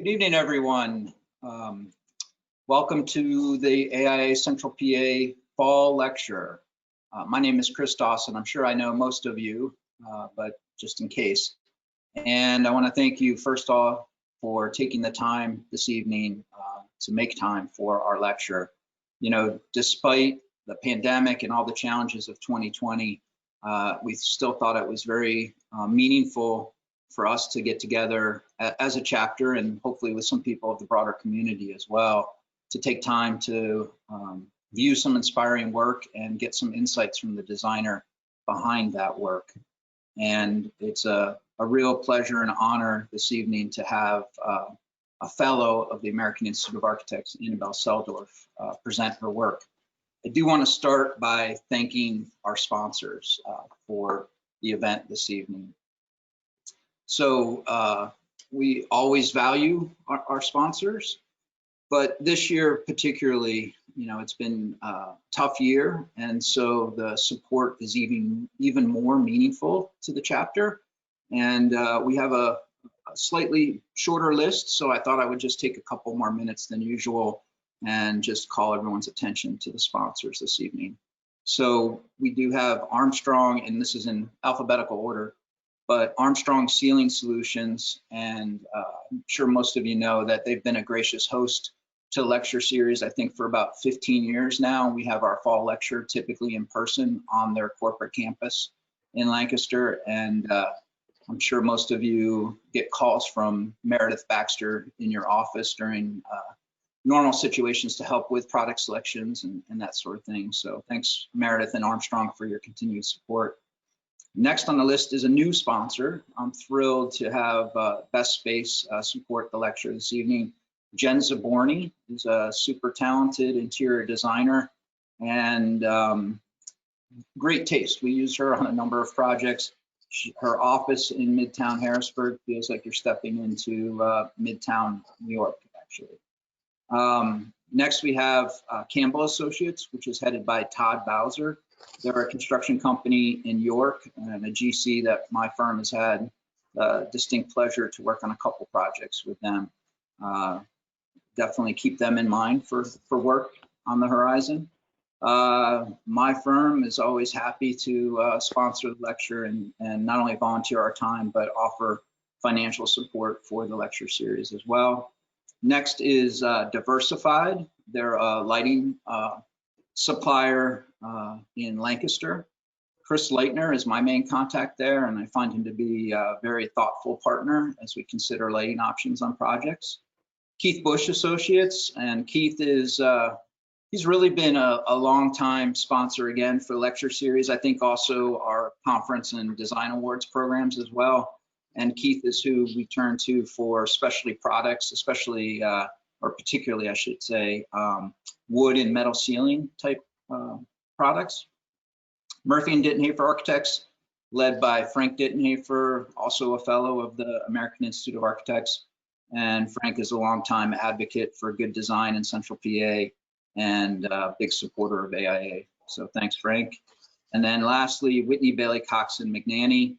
Good evening, everyone. Welcome to the AIA Central PA Fall Lecture. My name is Chris Dawson. I'm sure I know most of you, but just in case. And I want to thank you, first off, for taking the time this evening to make time for our lecture. You know, despite the pandemic and all the challenges of 2020, we still thought it was very meaningful for us to get together as a chapter, and hopefully with some people of the broader community as well, to take time to view some inspiring work and get some insights from the designer behind that work. And it's a real pleasure and honor this evening to have a fellow of the American Institute of Architects, Annabelle Selldorf, present her work. I do want to start by thanking our sponsors for the event this evening. So we always value our sponsors, but this year particularly, you know, it's been a tough year, and so the support is even more meaningful to the chapter. And we have a slightly shorter list, so I thought I would just take a couple more minutes than usual and just call everyone's attention to the sponsors this evening. So we do have Armstrong, and this is in alphabetical order, but Armstrong Ceiling Solutions, and I'm sure most of you know that they've been a gracious host to the lecture series, I think for about 15 years now. We have our fall lecture typically in person on their corporate campus in Lancaster, and I'm sure most of you get calls from Meredith Baxter in your office during normal situations to help with product selections and that sort of thing. So thanks, Meredith and Armstrong, for your continued support. Next on the list is a new sponsor. I'm thrilled to have Best Space support the lecture this evening. Jen Zaborny is a super talented interior designer and great taste. We use her on a number of projects. Her office in Midtown Harrisburg feels like you're stepping into Midtown New York, actually. Next we have Campbell Associates, which is headed by Todd Bowser. They're a construction company in York and a GC that my firm has had distinct pleasure to work on a couple projects with them. Definitely keep them in mind for work on the horizon. My firm is always happy to sponsor the lecture and not only volunteer our time, but offer financial support for the lecture series as well. Next is Diversified. They're a lighting supplier in Lancaster. Chris Leitner is my main contact there, and I find him to be a very thoughtful partner as we consider lighting options on projects. Keith Bush Associates, and Keith is he's really been a long time sponsor again for the lecture series. I think also our conference and design awards programs as well. And Keith is who we turn to for specialty products, especially or particularly I should say, wood and metal ceiling type products. Murphy and Dittenhafer Architects, led by Frank Dittenhafer, also a fellow of the American Institute of Architects. And Frank is a longtime advocate for good design in Central PA and a big supporter of AIA. So thanks, Frank. And then lastly, Whitney, Bailey, Cox, and McNanny.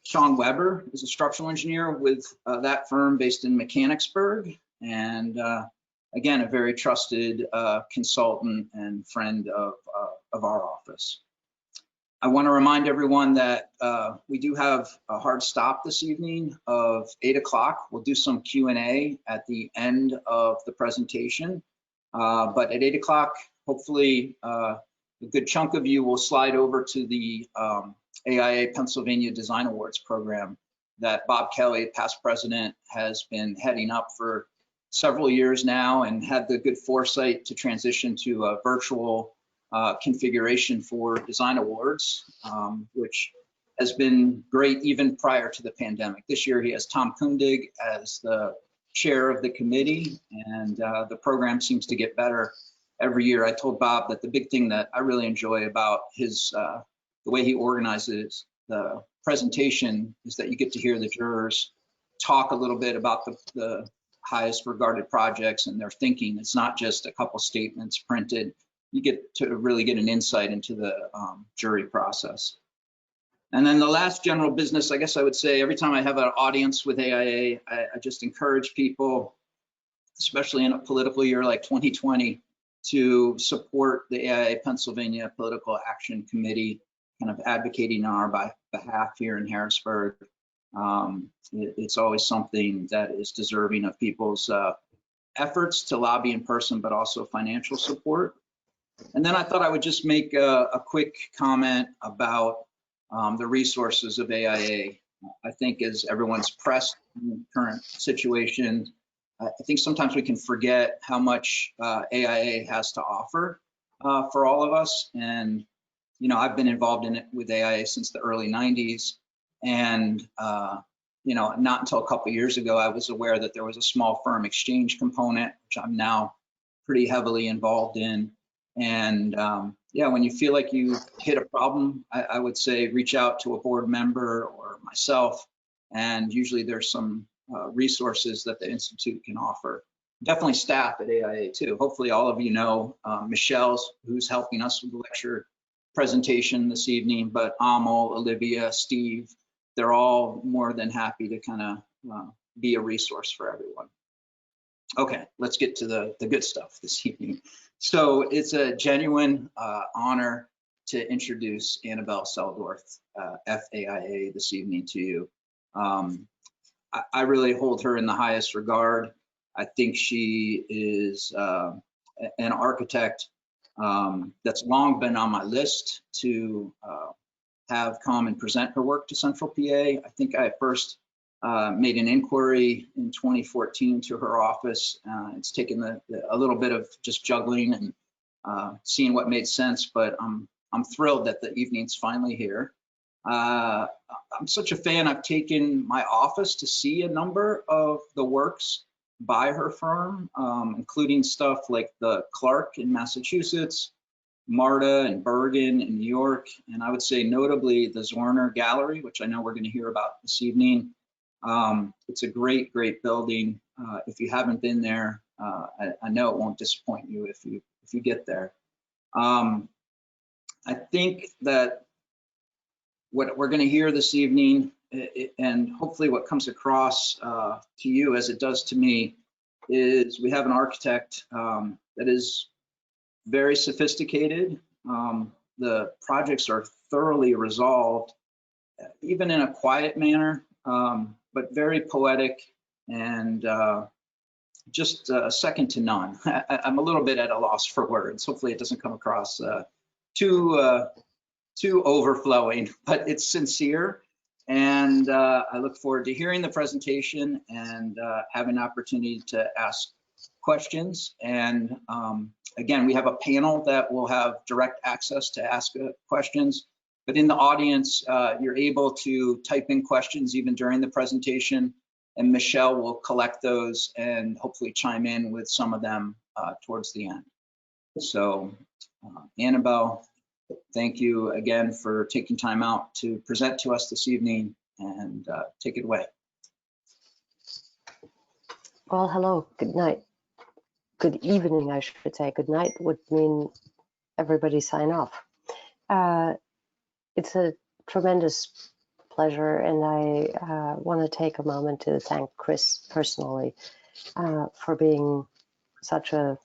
Sean Weber is a structural engineer with that firm based in Mechanicsburg, and again, a very trusted consultant and friend of our office. I want to remind everyone that we do have a hard stop this evening of 8 o'clock. We'll do some Q&A at the end of the presentation, but at 8 o'clock, hopefully a good chunk of you will slide over to the AIA Pennsylvania Design Awards program that Bob Kelly, past president, has been heading up for several years now and had the good foresight to transition to a virtual configuration for design awards, which has been great even prior to the pandemic. This year he has Tom Kundig as the chair of the committee, and the program seems to get better every year. I told Bob that the big thing that I really enjoy about his the way he organizes the presentation is that you get to hear the jurors talk a little bit about the highest regarded projects and their thinking. It's not just a couple statements printed. You get to really get an insight into the jury process. And then the last general business, I guess I would say, every time I have an audience with AIA, I just encourage people, especially in a political year like 2020, to support the AIA Pennsylvania Political Action Committee, kind of advocating on our behalf here in Harrisburg. It's always something that is deserving of people's efforts to lobby in person, but also financial support. And then I thought I would just make a quick comment about the resources of AIA. I think as everyone's pressed in the current situation, I think sometimes we can forget how much AIA has to offer for all of us. And, you know, I've been involved in it with AIA since the early 90s. And, you know, not until a couple of years ago, I was aware that there was a small firm exchange component, which I'm now pretty heavily involved in. And yeah, when you feel like you hit a problem, I would say reach out to a board member or myself. And usually there's some resources that the Institute can offer. Definitely staff at AIA too. Hopefully all of you know Michelle's, who's helping us with the lecture presentation this evening, but Amal, Olivia, Steve, they're all more than happy to kind of be a resource for everyone. Okay, let's get to the good stuff this evening. So it's a genuine honor to introduce Annabelle Selldorf, FAIA, this evening to you. I really hold her in the highest regard. I think she is an architect that's long been on my list to have come and present her work to Central PA. I think I first made an inquiry in 2014 to her office. It's taken a little bit of just juggling and seeing what made sense, but I'm thrilled that the evening's finally here. I'm such a fan, I've taken my office to see a number of the works by her firm, including stuff like the Clark in Massachusetts, Marta and Bergen in New York, and I would say notably the Zorner Gallery, which I know we're going to hear about this evening. It's a great, great building. If you haven't been there, I know it won't disappoint you if you get there. I think that what we're going to hear this evening, and hopefully what comes across to you as it does to me, is we have an architect that is very sophisticated. The projects are thoroughly resolved, even in a quiet manner, but very poetic and just second to none. I'm a little bit at a loss for words. Hopefully it doesn't come across too overflowing, but it's sincere. And I look forward to hearing the presentation and having an opportunity to ask questions. And again, we have a panel that will have direct access to ask questions. But in the audience, you're able to type in questions even during the presentation, and Michelle will collect those and hopefully chime in with some of them towards the end. So Annabelle, thank you again for taking time out to present to us this evening, and take it away. Well, hello, good night. Good evening, I should say. Good night would mean everybody sign off. It's a tremendous pleasure, and I want to take a moment to thank Chris personally for being such a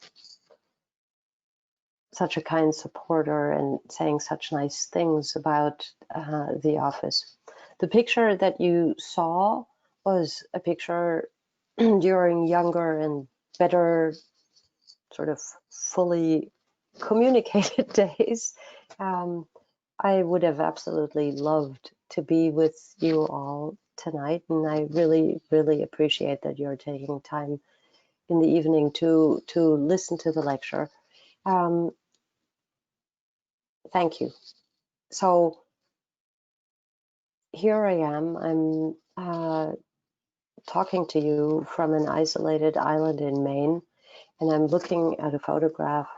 kind supporter and saying such nice things about the office. The picture that you saw was a picture during younger and better sort of fully communicated days. I would have absolutely loved to be with you all tonight, and I really, really appreciate that you're taking time in the evening to listen to the lecture. Thank you. So here I am. I'm talking to you from an isolated island in Maine, and I'm looking at a photograph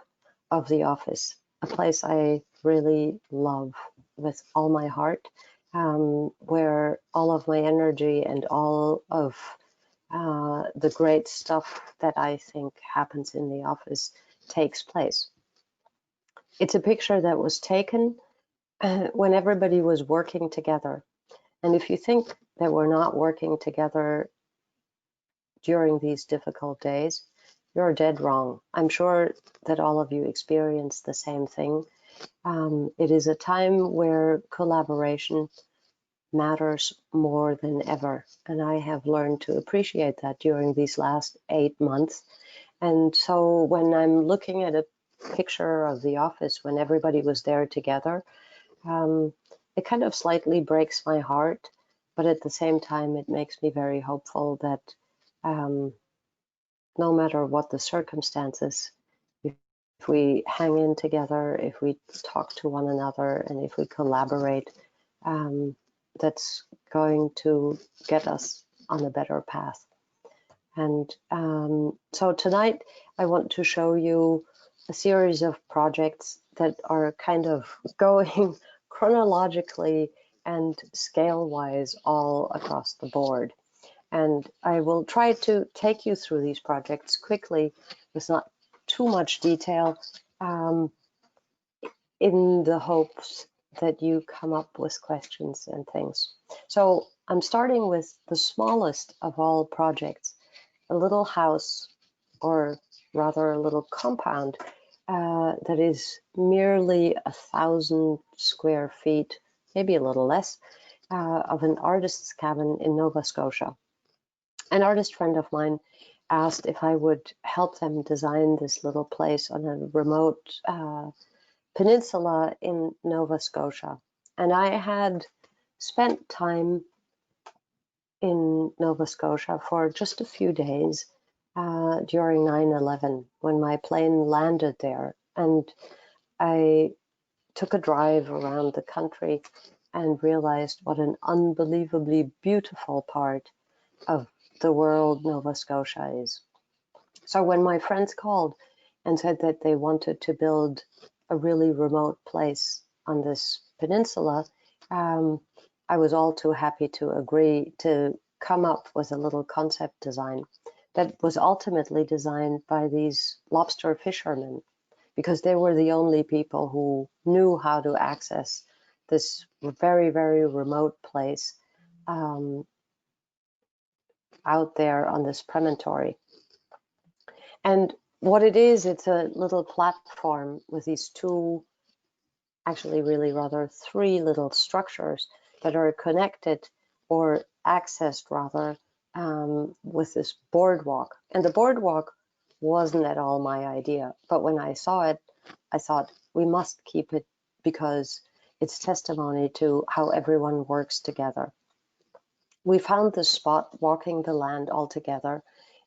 of the office, a place I really love with all my heart, where all of my energy and all of the great stuff that I think happens in the office takes place. It's a picture that was taken when everybody was working together. And if you think that we're not working together during these difficult days, you're dead wrong. I'm sure that all of you experience the same thing. It is a time where collaboration matters more than ever. And I have learned to appreciate that during these last 8 months. And so when I'm looking at a picture of the office when everybody was there together, it kind of slightly breaks my heart. But at the same time, it makes me very hopeful that no matter what the circumstances, if we hang in together, if we talk to one another, and if we collaborate, that's going to get us on a better path. And so tonight I want to show you a series of projects that are kind of going chronologically and scale-wise all across the board. And I will try to take you through these projects quickly with not too much detail, in the hopes that you come up with questions and things. So I'm starting with the smallest of all projects, a little house, or rather a little compound, that is merely 1,000 square feet, maybe a little less, of an artist's cabin in Nova Scotia. An artist friend of mine asked if I would help them design this little place on a remote peninsula in Nova Scotia. And I had spent time in Nova Scotia for just a few days during 9/11 when my plane landed there. And I took a drive around the country and realized what an unbelievably beautiful part of the world Nova Scotia is. So when my friends called and said that they wanted to build a really remote place on this peninsula, I was all too happy to agree to come up with a little concept design that was ultimately designed by these lobster fishermen, because they were the only people who knew how to access this very, very remote place out there on this promontory. And what it is, it's a little platform with these two, actually really rather three little structures that are connected or accessed rather with this boardwalk. And the boardwalk wasn't at all my idea, but when I saw it, I thought we must keep it because it's testimony to how everyone works together. We found this spot walking the land all together,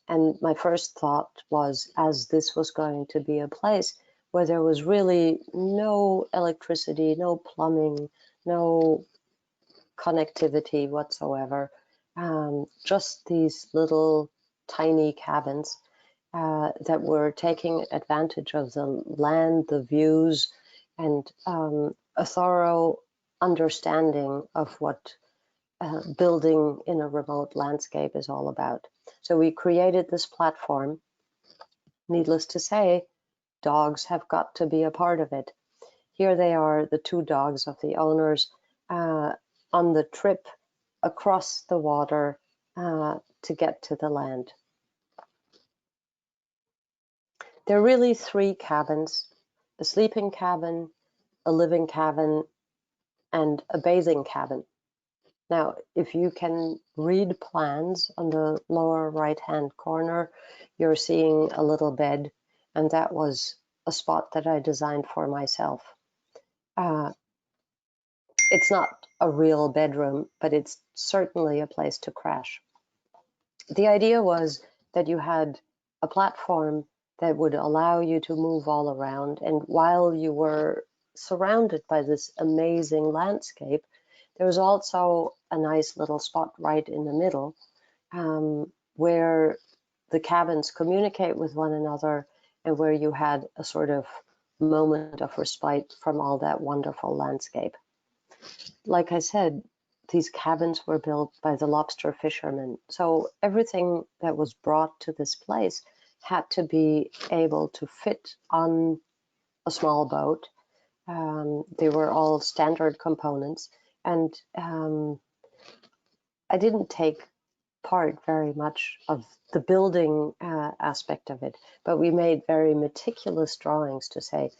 and my first thought was, as this was going to be a place where there was really no electricity, no plumbing, no connectivity whatsoever, just these little tiny cabins that were taking advantage of the land, the views, and a thorough understanding of what building in a remote landscape is all about. So we created this platform. Needless to say, dogs have got to be a part of it. Here they are, the two dogs of the owners, on the trip across the water to get to the land. There are really three cabins: a sleeping cabin, a living cabin, and a bathing cabin. Now, if you can read plans on the lower right-hand corner, you're seeing a little bed, and that was a spot that I designed for myself. It's not a real bedroom, but it's certainly a place to crash. The idea was that you had a platform that would allow you to move all around, and while you were surrounded by this amazing landscape, there was also a nice little spot right in the middle where the cabins communicate with one another and where you had a sort of moment of respite from all that wonderful landscape. Like I said, these cabins were built by the lobster fishermen. So everything that was brought to this place had to be able to fit on a small boat They were all standard components, and I didn't take part very much of the building aspect of it, but we made very meticulous drawings to say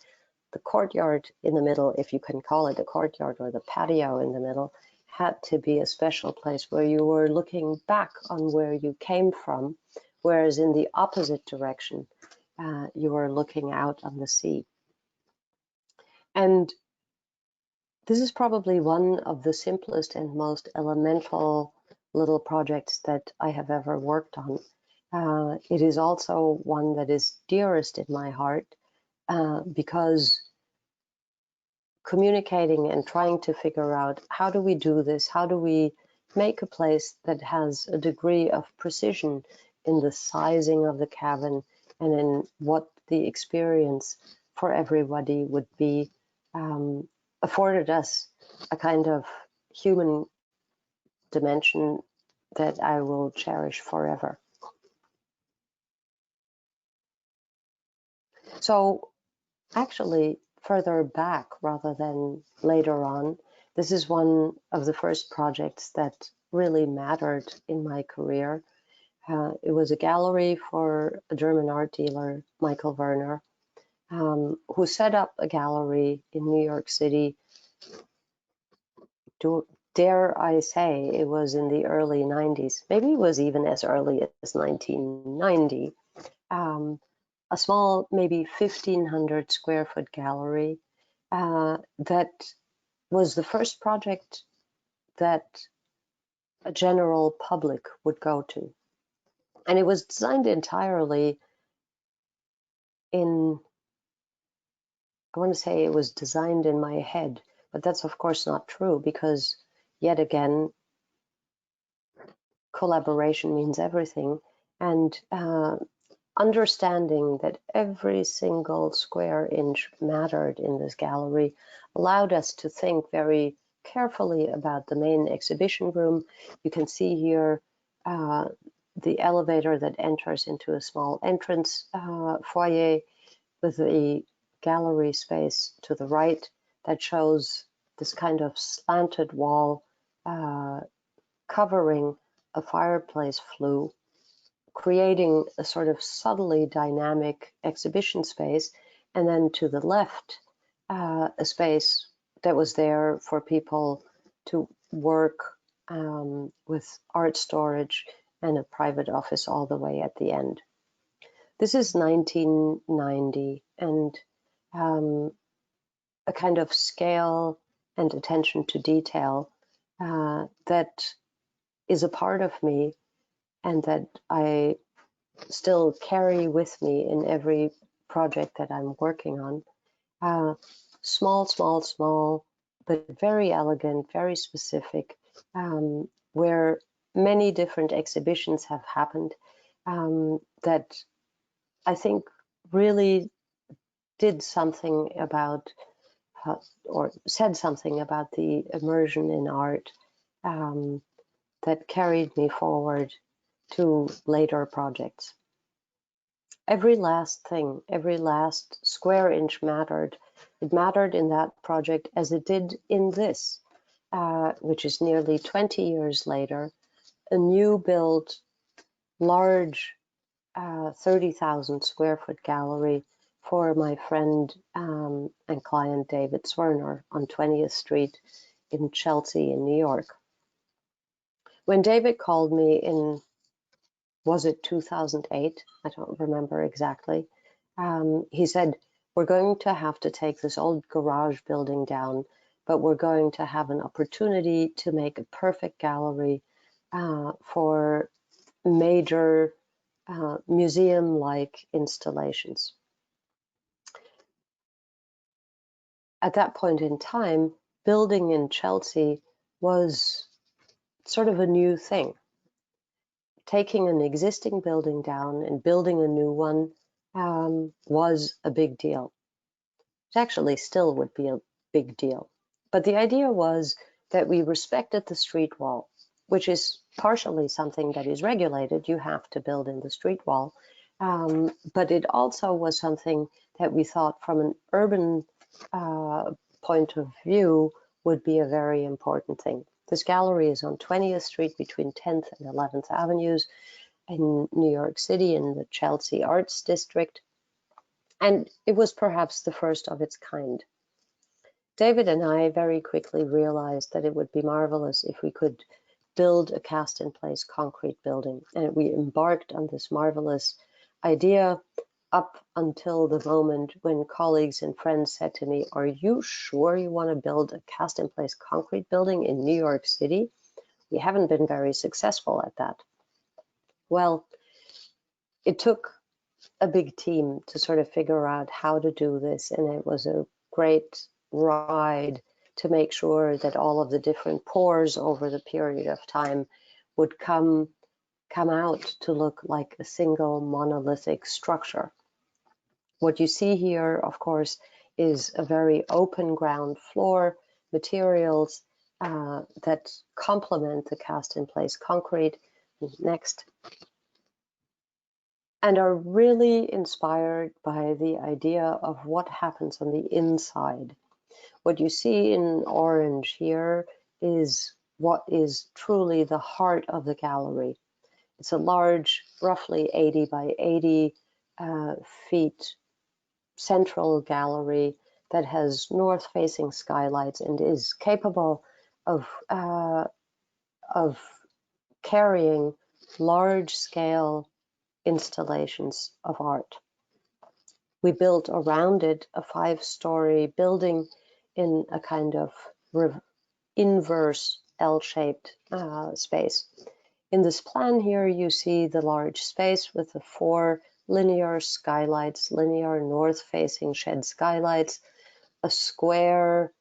the courtyard in the middle, if you can call it a courtyard, or the patio in the middle, had to be a special place where you were looking back on where you came from, whereas in the opposite direction, you were looking out on the sea. And this is probably one of the simplest and most elemental little projects that I have ever worked on. It is also one that is dearest in my heart because communicating and trying to figure out how do we do this, how do we make a place that has a degree of precision in the sizing of the cabin and in what the experience for everybody would be, afforded us a kind of human dimension that I will cherish forever. So actually, further back rather than later on, this is one of the first projects that really mattered in my career. It was a gallery for a German art dealer, Michael Werner, who set up a gallery in New York City. Dare I say, it was in the early 90s. Maybe it was even as early as 1990. A small, maybe 1,500 square foot gallery that was the first project that a general public would go to. And it was designed entirely in, I want to say it was designed in my head, but that's of course not true because yet again, collaboration means everything. And understanding that every single square inch mattered in this gallery allowed us to think very carefully about the main exhibition room. You can see here the elevator that enters into a small entrance foyer with the gallery space to the right that shows this kind of slanted wall covering a fireplace flue, creating a sort of subtly dynamic exhibition space. And then to the left, a space that was there for people to work with art storage and a private office all the way at the end. This is 1990, and a kind of scale and attention to detail that is a part of me and that I still carry with me in every project that I'm working on. Small, small, small, but very elegant, very specific, where many different exhibitions have happened that I think really did something about, or said something about the immersion in art that carried me forward to later projects. Every last thing, every last square inch mattered. It mattered in that project as it did in this, which is nearly 20 years later, a new build, large 30,000 square foot gallery for my friend and client David Swerner on 20th Street in Chelsea in New York. When David called me in, was it 2008? I don't remember exactly. He said, we're going to have to take this old garage building down, but we're going to have an opportunity to make a perfect gallery for major museum-like installations. At that point in time, building in Chelsea was sort of a new thing. Taking an existing building down and building a new one was a big deal. It actually still would be a big deal. But the idea was that we respected the street wall, which is partially something that is regulated. You have to build in the street wall. But it also was something that we thought from an urban point of view would be a very important thing. This gallery is on 20th Street between 10th and 11th Avenues in New York City in the Chelsea Arts District. And it was perhaps the first of its kind. David and I very quickly realized that it would be marvelous if we could build a cast-in-place concrete building. And we embarked on this marvelous idea up until the moment when colleagues and friends said to me, "Are you sure you want to build a cast-in-place concrete building in New York City? We haven't been very successful at that." Well, it took a big team to sort of figure out how to do this, and it was a great ride to make sure that all of the different pores over the period of time would come out to look like a single monolithic structure. What you see here, of course, is a very open ground floor, materials that complement the cast-in-place concrete. Next. And are really inspired by the idea of what happens on the inside. What you see in orange here is what is truly the heart of the gallery. It's a large, roughly 80 by 80 feet central gallery that has north-facing skylights and is capable of carrying large-scale installations of art. We built around it a 5-story building in a kind of inverse L-shaped space. In this plan here, you see the large space with the 4 linear skylights, linear north-facing shed skylights, a square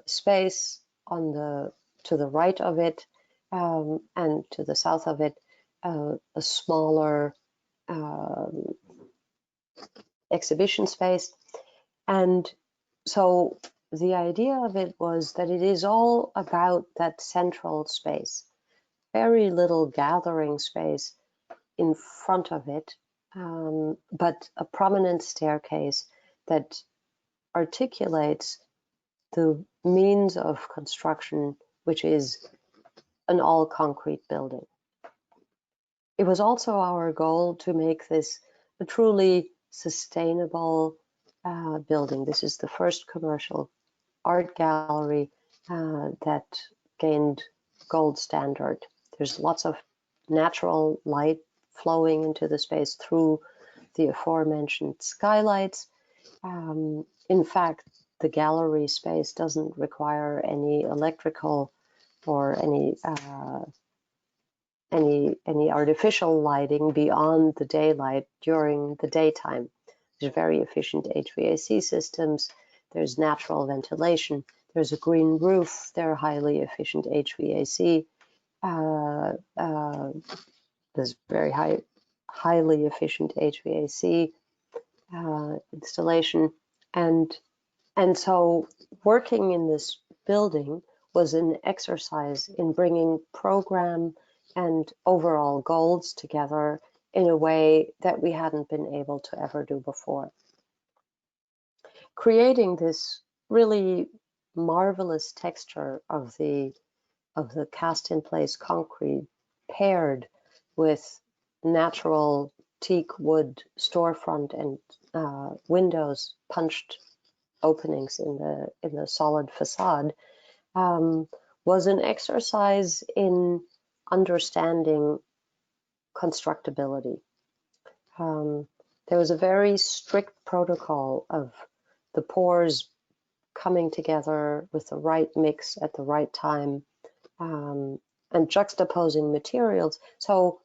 space to the right of it, and to the south of it, a smaller exhibition space. And so the idea of it was that it is all about that central space, very little gathering space in front of it, but a prominent staircase that articulates the means of construction, which is an all concrete building. It was also our goal to make this a truly sustainable building. This is the first commercial art gallery that gained gold standard. There's lots of natural light flowing into the space through the aforementioned skylights. In fact, the gallery space doesn't require any electrical or any artificial lighting beyond the daylight during the daytime. There's very efficient HVAC systems. There's natural ventilation. There's a green roof. There are highly efficient HVAC. There's very highly efficient HVAC installation. And so working in this building was an exercise in bringing program and overall goals together in a way that we hadn't been able to ever do before. Creating this really marvelous texture of the cast-in-place concrete paired with natural teak wood storefront and windows, punched openings in the solid facade, was an exercise in understanding constructability. There was a very strict protocol of the pores coming together with the right mix at the right time, and juxtaposing materials. So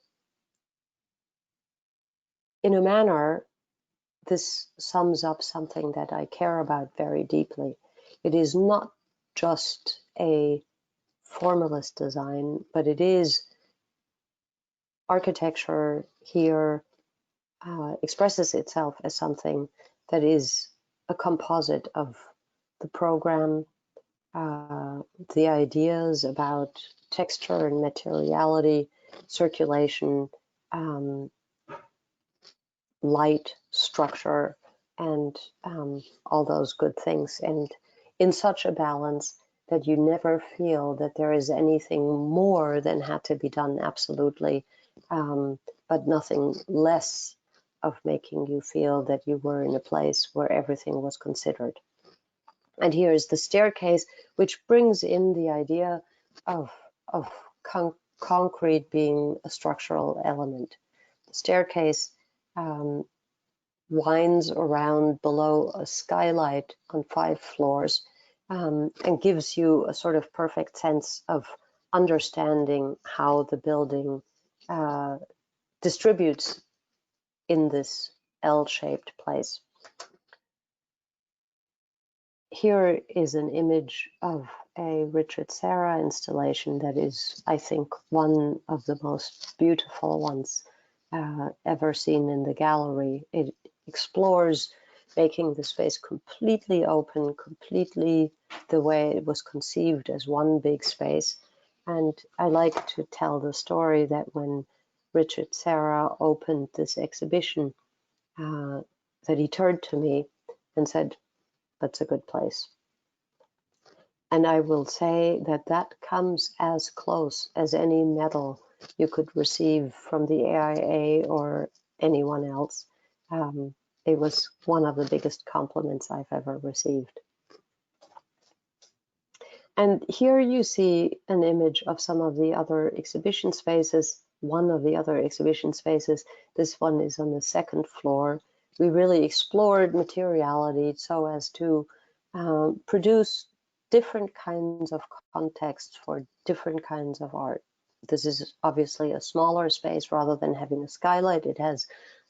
in a manner, this sums up something that I care about very deeply. It is not just a formalist design, but it is architecture here expresses itself as something that is a composite of the program, the ideas about texture and materiality, circulation, light, structure, and all those good things, and in such a balance that you never feel that there is anything more than had to be done, absolutely, but nothing less of making you feel that you were in a place where everything was considered. And here is the staircase, which brings in the idea of concrete being a structural element. The staircase winds around below a skylight on 5 floors, and gives you a sort of perfect sense of understanding how the building distributes in this L-shaped place. Here is an image of a Richard Serra installation that is, I think, one of the most beautiful ones ever seen in the gallery. It explores making the space completely open, completely the way it was conceived as one big space. And I like to tell the story that when Richard Serra opened this exhibition, that he turned to me and said, "That's a good place." And I will say that that comes as close as any medal you could receive from the AIA or anyone else. It was one of the biggest compliments I've ever received. And here you see an image of some of the other exhibition spaces, one of the other exhibition spaces. This one is on the 2nd floor. We really explored materiality so as to produce different kinds of contexts for different kinds of art. This is obviously a smaller space rather than having a skylight. It has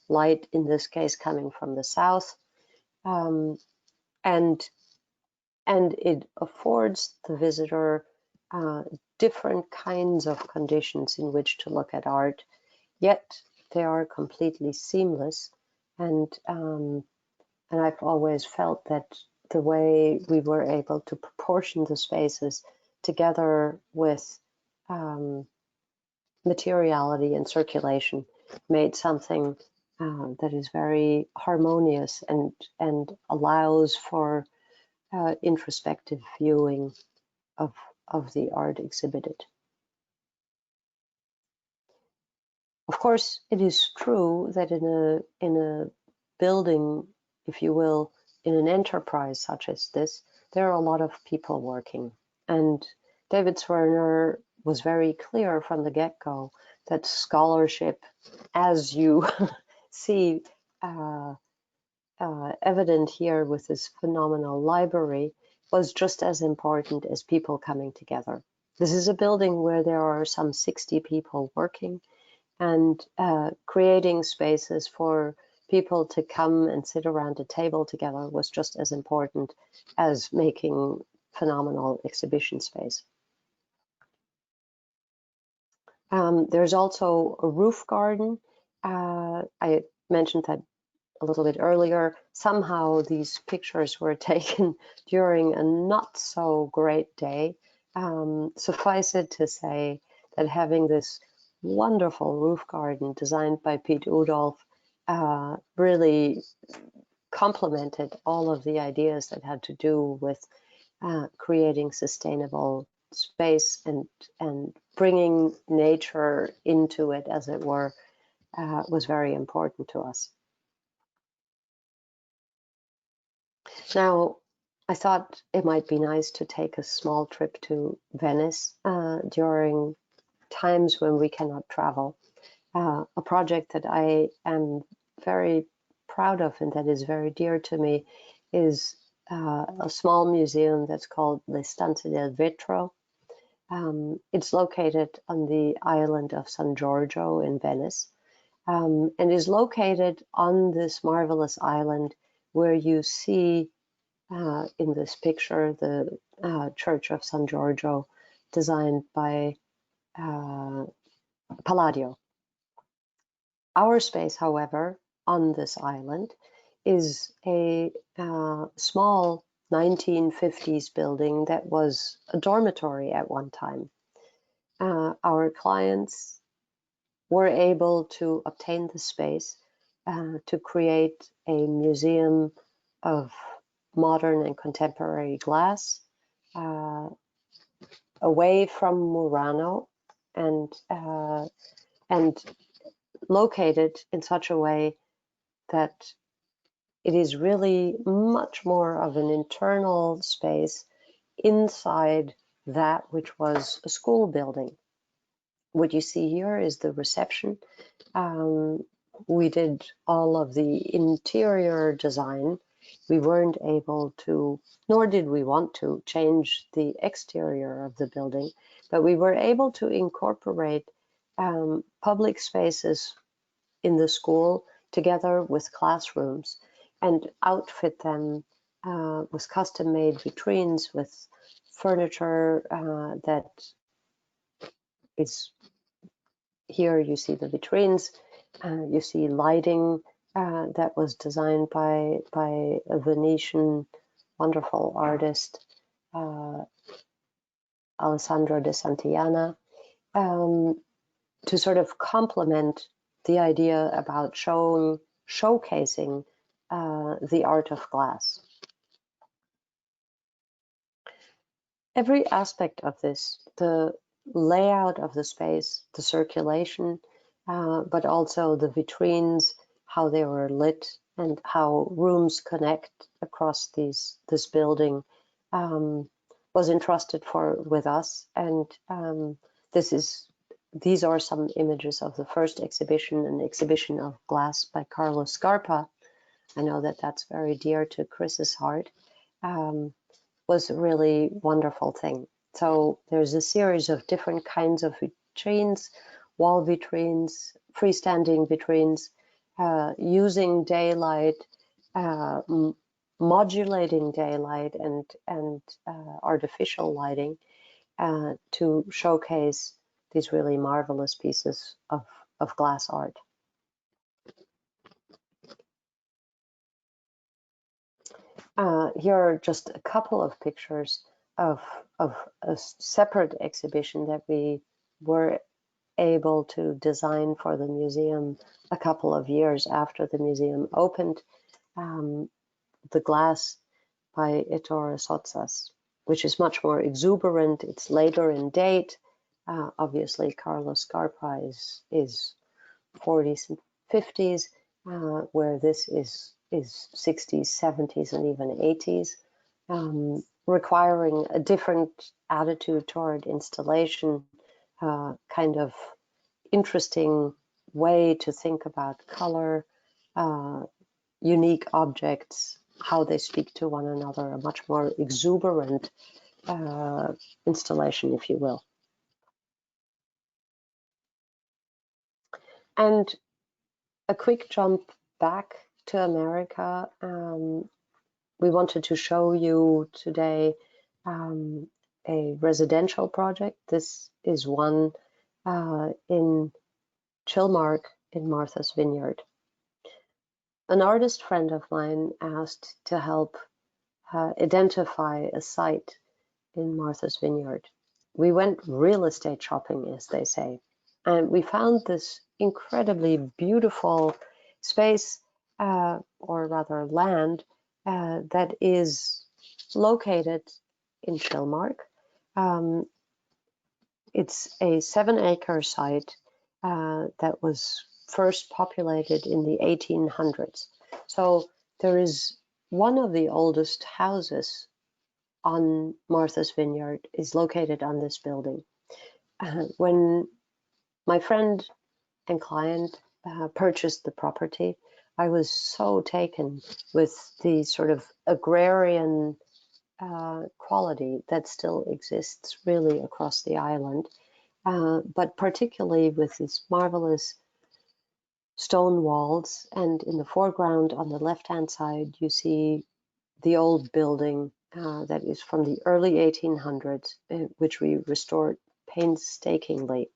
light, in this case, coming from the south. And it affords the visitor different kinds of conditions in which to look at art, yet they are completely seamless. And I've always felt that the way we were able to proportion the spaces together with materiality and circulation made something that is very harmonious and allows for introspective viewing of the art exhibited. Of course, it is true that in a building, if you will, in an enterprise such as this, there are a lot of people working. And David Swerner was very clear from the get-go that scholarship, as you see evident here with this phenomenal library, was just as important as people coming together. This is a building where there are some 60 people working, and creating spaces for people to come and sit around a table together was just as important as making phenomenal exhibition space. There's also a roof garden. I mentioned that a little bit earlier. Somehow these pictures were taken during a not so great day. Suffice it to say that having this wonderful roof garden designed by Pete Udolf really complemented all of the ideas that had to do with creating sustainable space and bringing nature into it, as it were, was very important to us. Now, I thought it might be nice to take a small trip to Venice during times when we cannot travel. A project that I am very proud of and that is very dear to me is a small museum that's called Le Stanze del Vetro. It's located on the island of San Giorgio in Venice, and is located on this marvelous island where you see in this picture the Church of San Giorgio, designed by Palladio. Our space, however, on this island is a small 1950s building that was a dormitory at one time. Our clients were able to obtain the space to create a museum of modern and contemporary glass away from Murano and located in such a way that it is really much more of an internal space inside that which was a school building. What you see here is the reception. We did all of the interior design. We weren't able to, nor did we want to, change the exterior of the building, but we were able to incorporate public spaces in the school together with classrooms and outfit them with custom-made vitrines, with furniture that is here. You see the vitrines, you see lighting that was designed by a Venetian wonderful artist, Alessandro de Santillana, to sort of complement the idea about showcasing the art of glass. Every aspect of this, the layout of the space, the circulation, but also the vitrines, how they were lit, and how rooms connect across this building, was entrusted with us. And these are some images of the first exhibition, an exhibition of glass by Carlos Scarpa. I know that that's very dear to Chris's heart. Was a really wonderful thing. So there's a series of different kinds of vitrines, wall vitrines, freestanding vitrines, using daylight, modulating daylight and artificial lighting to showcase these really marvelous pieces of glass art. Here are just a couple of pictures of a separate exhibition that we were able to design for the museum a couple of years after the museum opened. The Glass by Ettore Sottsass, which is much more exuberant. It's later in date. Obviously, Carlos Scarpa is 40s and 50s, where this is 60s, 70s, and even 80s, requiring a different attitude toward installation, kind of interesting way to think about color, unique objects, how they speak to one another, a much more exuberant installation, if you will. And a quick jump back to America. We wanted to show you today a residential project. This is one in Chilmark in Martha's Vineyard. An artist friend of mine asked to help identify a site in Martha's Vineyard. We went real estate shopping, as they say, and we found this incredibly beautiful space, or rather land, that is located in Chilmark. It's a 7-acre site that was first populated in the 1800s. So there is one of the oldest houses on Martha's Vineyard is located on this building. When my friend and client purchased the property, I was so taken with the sort of agrarian quality that still exists really across the island, but particularly with these marvelous stone walls. And in the foreground on the left-hand side, you see the old building that is from the early 1800s, which we restored painstakingly.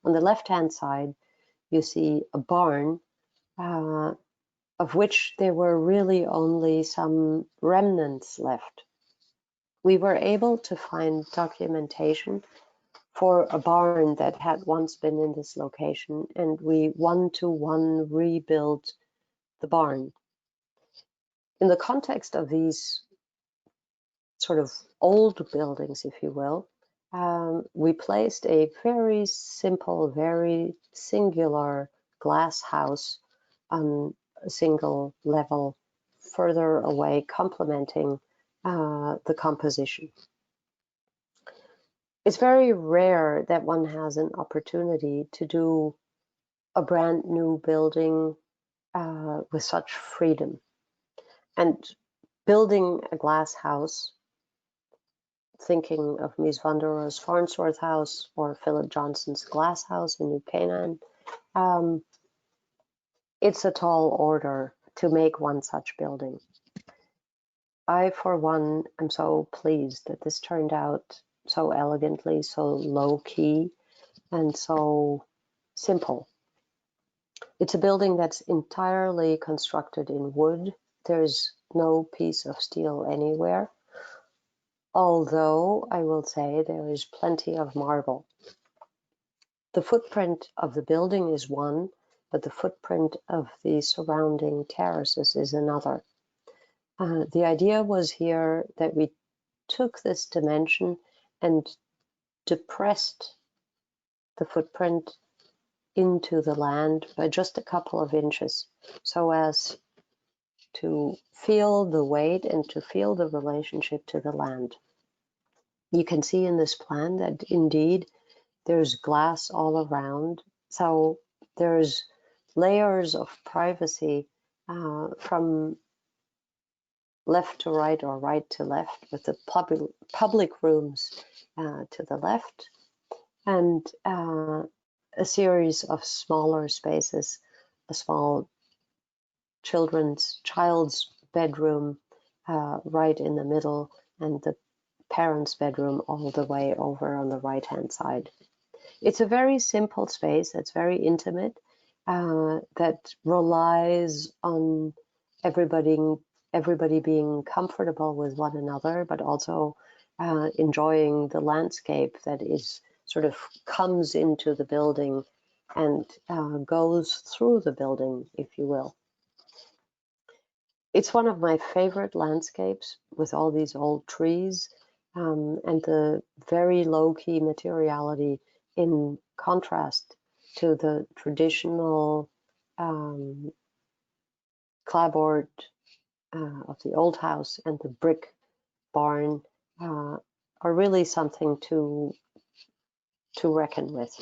On the left-hand side, you see a barn of which there were really only some remnants left. We were able to find documentation for a barn that had once been in this location, and we one-to-one rebuilt the barn. In the context of these sort of old buildings, if you will, we placed a very simple, very singular glass house on a single level further away, complementing the composition. It's very rare that one has an opportunity to do a brand new building with such freedom. And building a glass house, thinking of Mies van der Rohe's Farnsworth House or Philip Johnson's Glass House in New Canaan, it's a tall order to make one such building. I, for one, am so pleased that this turned out so elegantly, so low-key, and so simple. It's a building that's entirely constructed in wood. There's no piece of steel anywhere, although I will say there is plenty of marble. The footprint of the building is one, but the footprint of the surrounding terraces is another. The idea was here that we took this dimension and depressed the footprint into the land by just a couple of inches, so as to feel the weight and to feel the relationship to the land. You can see in this plan that indeed there's glass all around, so there's layers of privacy from left to right or right to left, with the public rooms to the left, and a series of smaller spaces, a small child's bedroom right in the middle, and the parents' bedroom all the way over on the right-hand side. It's a very simple space that's very intimate, that relies on everybody being comfortable with one another, but also enjoying the landscape that is sort of comes into the building and goes through the building, if you will. It's one of my favorite landscapes, with all these old trees and the very low-key materiality in contrast to the traditional clapboard of the old house and the brick barn are really something to reckon with.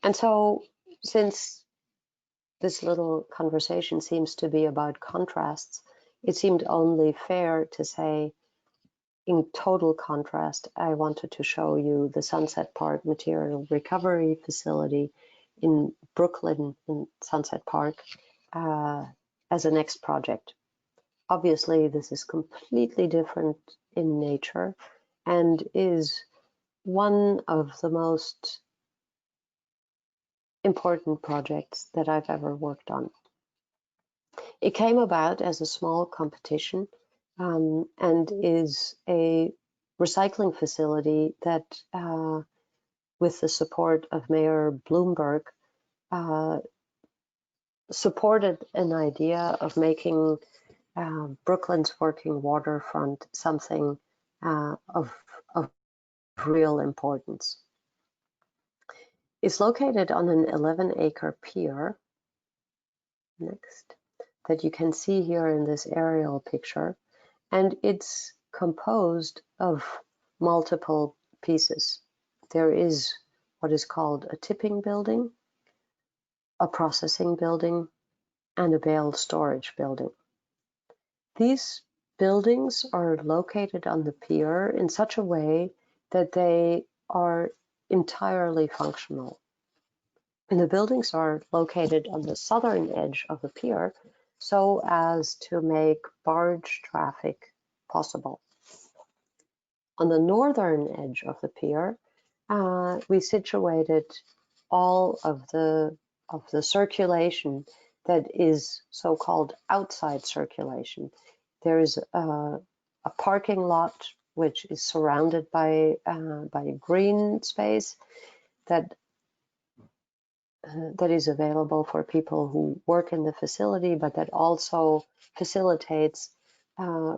And so, since this little conversation seems to be about contrasts, it seemed only fair to say, in total contrast, I wanted to show you the Sunset Park Material Recovery Facility in Brooklyn, in Sunset Park, as a next project. Obviously, this is completely different in nature and is one of the most important projects that I've ever worked on. It came about as a small competition and is a recycling facility that, with the support of Mayor Bloomberg, supported an idea of making Brooklyn's working waterfront something of real importance. It's located on an 11-acre pier, next, that you can see here in this aerial picture, and it's composed of multiple pieces. There is what is called a tipping building, a processing building, and a bale storage building. These buildings are located on the pier in such a way that they are entirely functional. And the buildings are located on the southern edge of the pier so as to make barge traffic possible. On the northern edge of the pier, we situated all of the circulation that is so-called outside circulation. There is a parking lot which is surrounded by green space that that is available for people who work in the facility, but that also facilitates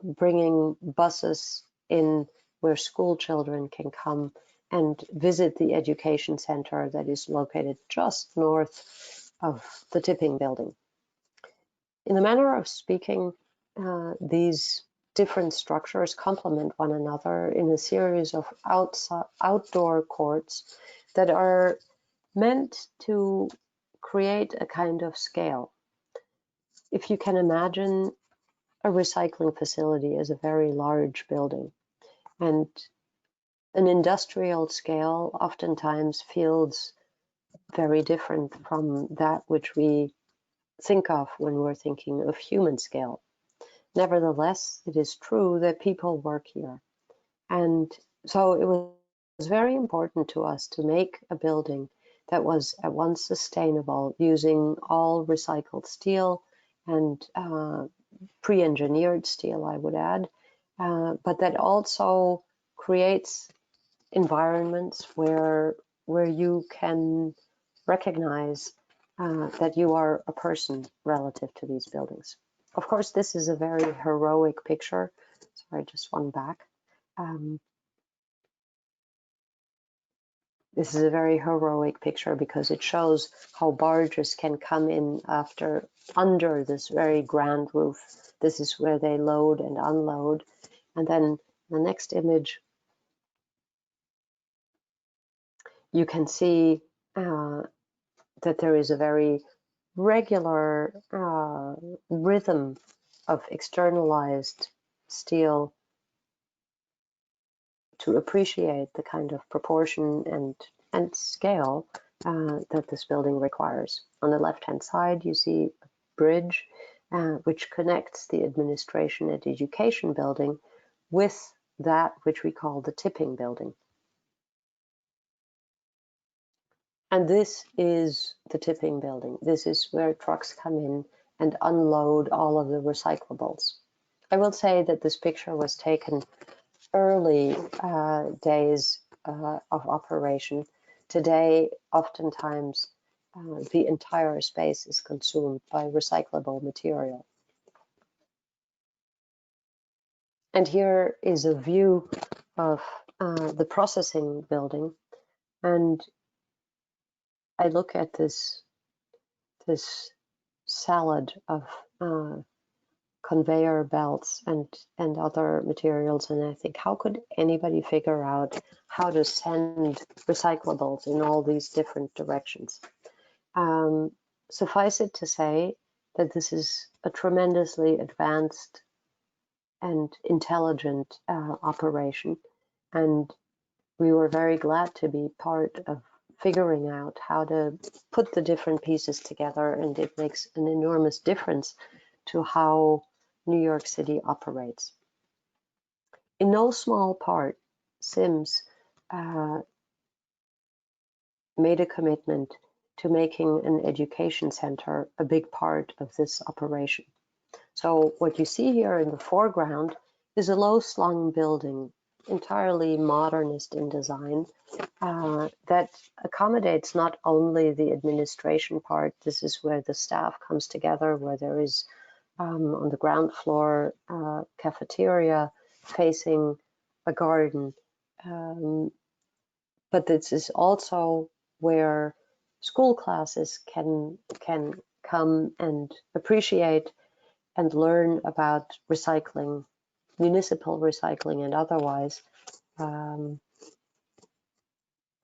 bringing buses in where school children can come and visit the education center that is located just north of the tipping building. In the manner of speaking, these different structures complement one another in a series of outdoor courts that are meant to create a kind of scale. If you can imagine a recycling facility as a very large building, and an industrial scale oftentimes feels very different from that which we think of when we're thinking of human scale. Nevertheless, it is true that people work here. And so it was very important to us to make a building that was at once sustainable, using all recycled steel and pre-engineered steel, I would add, but that also creates environments where you can recognize that you are a person relative to these buildings. Of course, this is a very heroic picture. Sorry, just one back. This is a very heroic picture because it shows how barges can come in under this very grand roof. This is where they load and unload. And then the next image, you can see that there is a very regular rhythm of externalized steel to appreciate the kind of proportion and scale that this building requires. On the left-hand side, you see a bridge which connects the administration and education building with that which we call the tipping building. And this is the tipping building. This is where trucks come in and unload all of the recyclables. I will say that this picture was taken early days of operation. Today, oftentimes, the entire space is consumed by recyclable material. And here is a view of the processing building. And I look at this salad of conveyor belts and other materials, and I think, how could anybody figure out how to send recyclables in all these different directions? Suffice it to say that this is a tremendously advanced and intelligent operation, and we were very glad to be part of figuring out how to put the different pieces together, and it makes an enormous difference to how New York City operates. In no small part, Sims made a commitment to making an education center a big part of this operation. So what you see here in the foreground is a low-slung building, entirely modernist in design, that accommodates not only the administration part. This is where the staff comes together, where there is on the ground floor cafeteria facing a garden. But this is also where school classes can come and appreciate and learn about recycling, municipal recycling and otherwise. And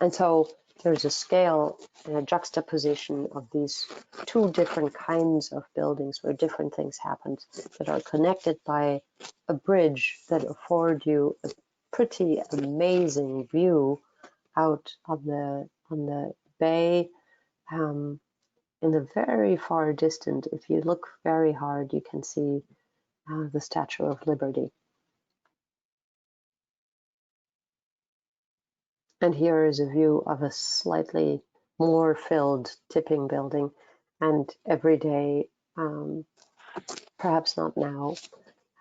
so there's a scale and a juxtaposition of these two different kinds of buildings where different things happen that are connected by a bridge that afford you a pretty amazing view out on the bay. In the very far distant, if you look very hard, you can see the Statue of Liberty. And here is a view of a slightly more filled tipping building. And every day, perhaps not now,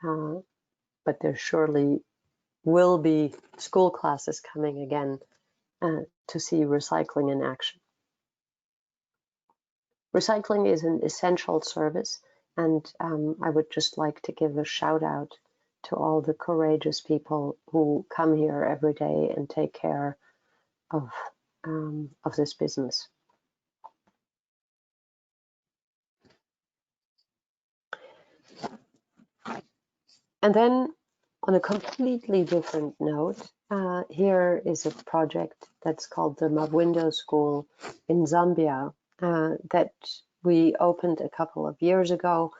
but there surely will be school classes coming again to see recycling in action. Recycling is an essential service, and I would just like to give a shout out to all the courageous people who come here every day and take care of this business. And then on a completely different note, here is a project that's called the Mawindo School in Zambia that we opened a couple of years ago.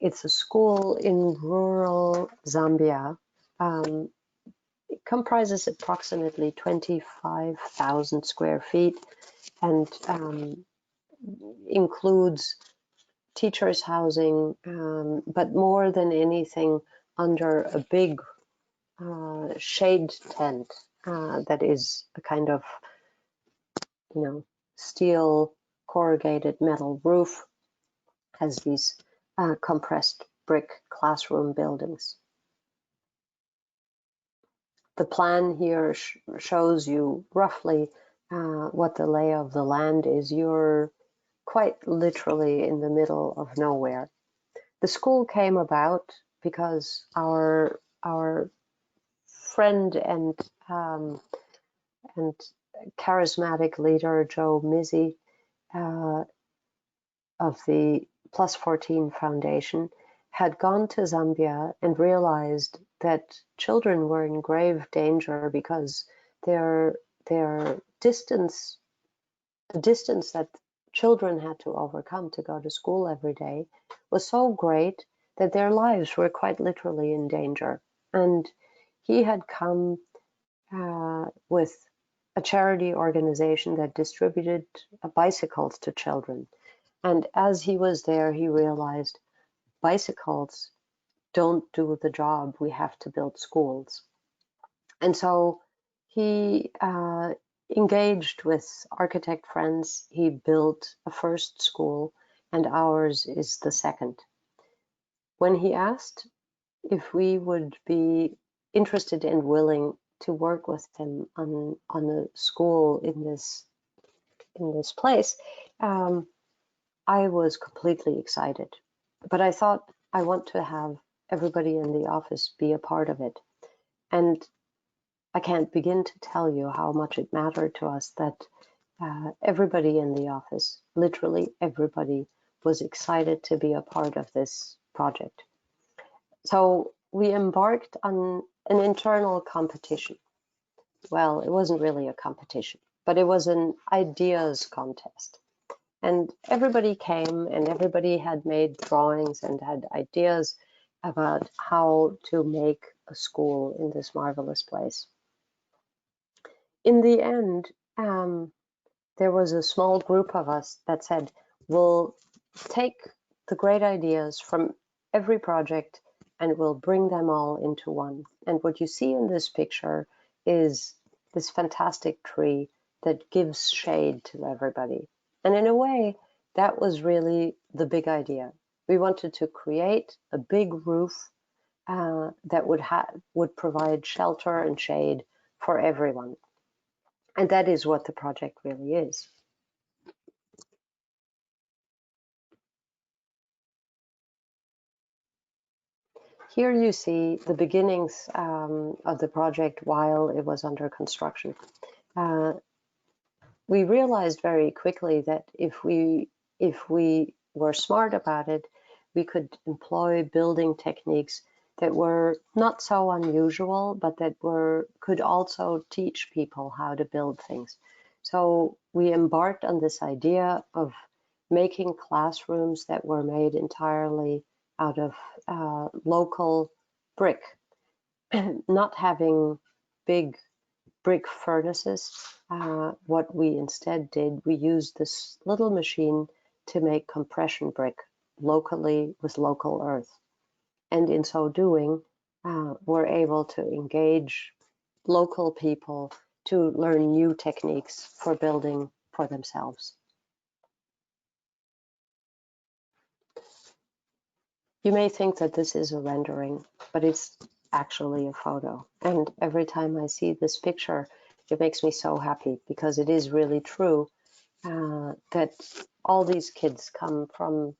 It's a school in rural Zambia. It comprises approximately 25,000 square feet and includes teachers' housing, but more than anything, under a big shade tent that is a kind of, steel corrugated metal roof, has these compressed brick classroom buildings. The plan here shows you roughly what the lay of the land is. You're quite literally in the middle of nowhere. The school came about because our friend and charismatic leader Joe Mizzi of the Plus 14 Foundation had gone to Zambia and realized that children were in grave danger because their distance, the distance that children had to overcome to go to school every day, was so great that their lives were quite literally in danger. And he had come with a charity organization that distributed bicycles to children. And as he was there, he realized bicycles don't do the job. We have to build schools. And so he engaged with architect friends. He built a first school, and ours is the second. When he asked if we would be interested and willing to work with him on a school in this place, I was completely excited. But I thought, I want to have everybody in the office be a part of it. And I can't begin to tell you how much it mattered to us that everybody in the office, literally everybody, was excited to be a part of this project. So we embarked on an internal competition. Well, it wasn't really a competition, but it was an ideas contest. And everybody came and everybody had made drawings and had ideas about how to make a school in this marvelous place. In the end, there was a small group of us that said, we'll take the great ideas from every project and we'll bring them all into one. And what you see in this picture is this fantastic tree that gives shade to everybody. And in a way, that was really the big idea. We wanted to create a big roof that would provide shelter and shade for everyone. And that is what the project really is. Here you see the beginnings of the project while it was under construction. We realized very quickly that if we were smart about it, we could employ building techniques that were not so unusual, but that could also teach people how to build things. So we embarked on this idea of making classrooms that were made entirely out of local brick, not having big brick furnaces. What we instead did, we used this little machine to make compression brick locally with local earth. And in so doing, we're able to engage local people to learn new techniques for building for themselves. You may think that this is a rendering, but it's actually a photo. And every time I see this picture, it makes me so happy because it is really true. that all these kids come from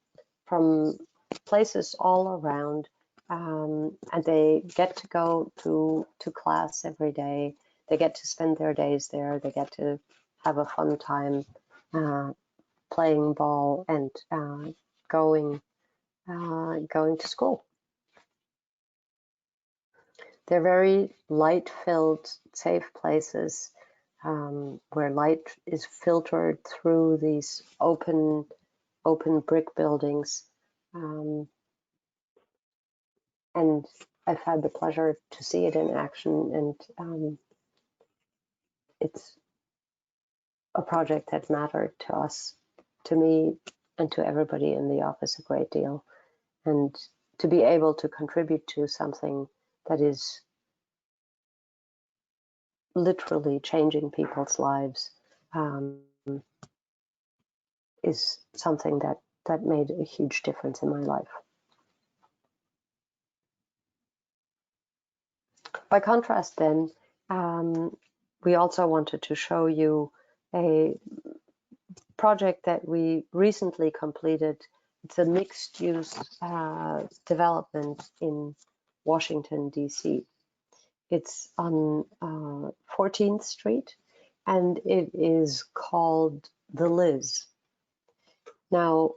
places all around, and they get to go to class every day. They get to spend their days there. They get to have a fun time playing ball and going to school. They're very light-filled, safe places where light is filtered through these open brick buildings. And I've had the pleasure to see it in action, and it's a project that mattered to us, to me, and to everybody in the office a great deal. And to be able to contribute to something that is literally changing people's lives is something that made a huge difference in my life. By contrast, then, we also wanted to show you a project that we recently completed. It's a mixed-use development in Washington, D.C. It's on 14th Street, and it is called The Liz. Now,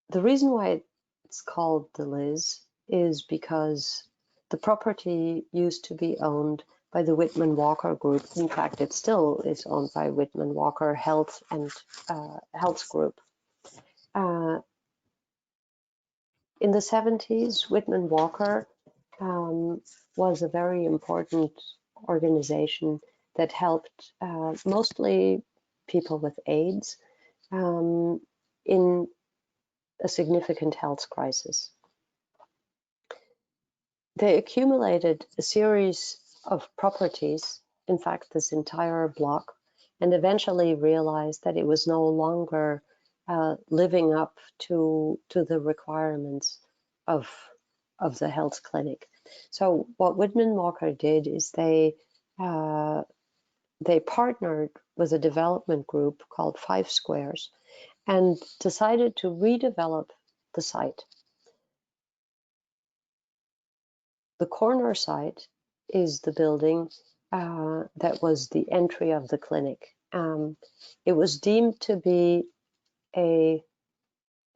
the reason why it's called The Liz is because the property used to be owned by the Whitman Walker Group. In fact, it still is owned by Whitman Walker Health and Health Group. In the 70s, Whitman Walker was a very important organization that helped mostly people with AIDS in a significant health crisis. They accumulated a series of properties, in fact, this entire block, and eventually realized that it was no longer living up to the requirements of the health clinic. So what Whitman Walker did is they partnered with a development group called 5 Squares and decided to redevelop the site. The corner site is the building that was the entry of the clinic. It was deemed to be a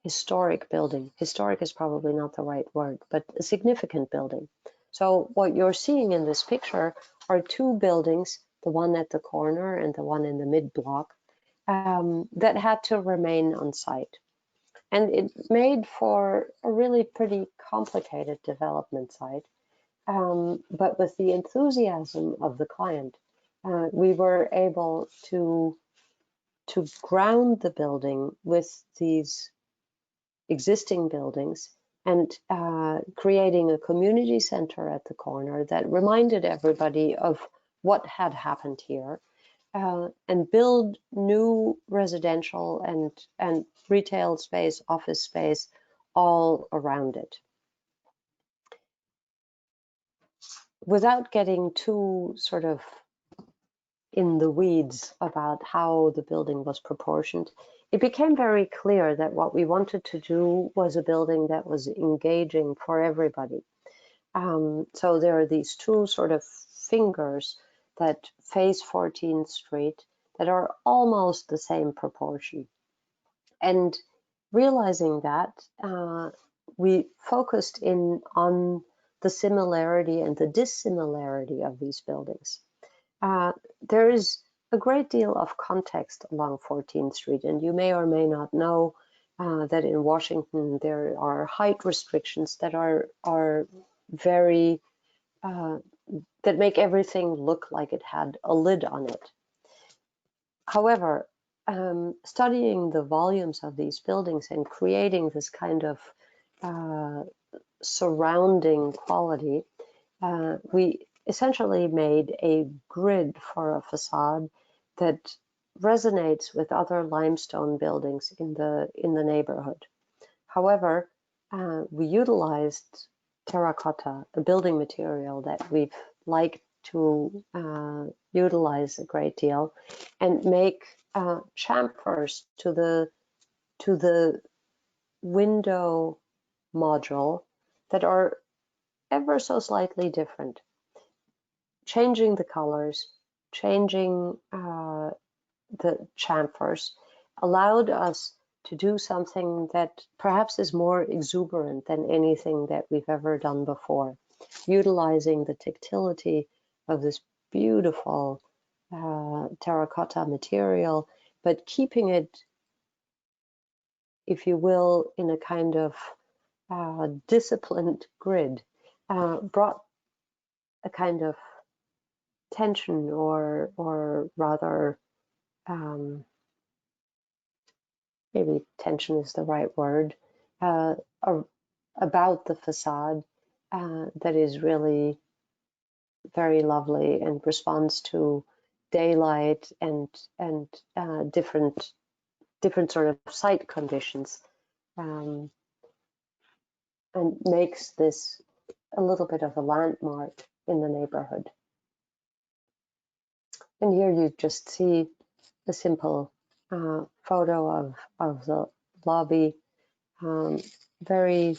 historic building. Historic is probably not the right word, but a significant building. So what you're seeing in this picture are 2 buildings, the one at the corner and the one in the mid-block, that had to remain on site. And it made for a really pretty complicated development site. But with the enthusiasm of the client, we were able to ground the building with these existing buildings and creating a community center at the corner that reminded everybody of what had happened here, and build new residential and retail space, office space all around it. Without getting too sort of in the weeds about how the building was proportioned, it became very clear that what we wanted to do was a building that was engaging for everybody. So there are these 2 sort of fingers that face 14th Street that are almost the same proportion. And realizing that, we focused in on the similarity and the dissimilarity of these buildings. There is a great deal of context along 14th Street, and you may or may not know that in Washington there are height restrictions that are very that make everything look like it had a lid on it. However, studying the volumes of these buildings and creating this kind of surrounding quality, we essentially made a grid for a facade that resonates with other limestone buildings in the neighborhood. However, we utilized terracotta, a building material that we've liked to utilize a great deal, and make chamfers to the window module that are ever so slightly different, changing the colors, changing the chamfers, allowed us to do something that perhaps is more exuberant than anything that we've ever done before, utilizing the tactility of this beautiful terracotta material, but keeping it, if you will, in a kind of disciplined grid, brought a kind of tension, or rather, maybe tension is the right word, about the facade that is really very lovely and responds to daylight and different sort of site conditions, and makes this a little bit of a landmark in the neighborhood. And here you just see a simple photo of the lobby, very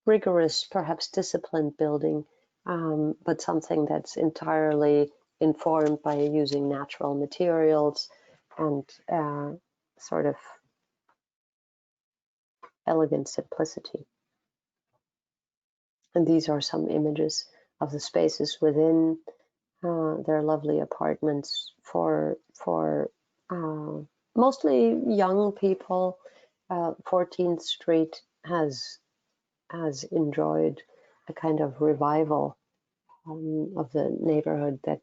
rigorous, perhaps disciplined building, but something that's entirely informed by using natural materials and sort of elegant simplicity. And these are some images of the spaces within their lovely apartments for mostly young people. 14th Street has enjoyed a kind of revival of the neighborhood that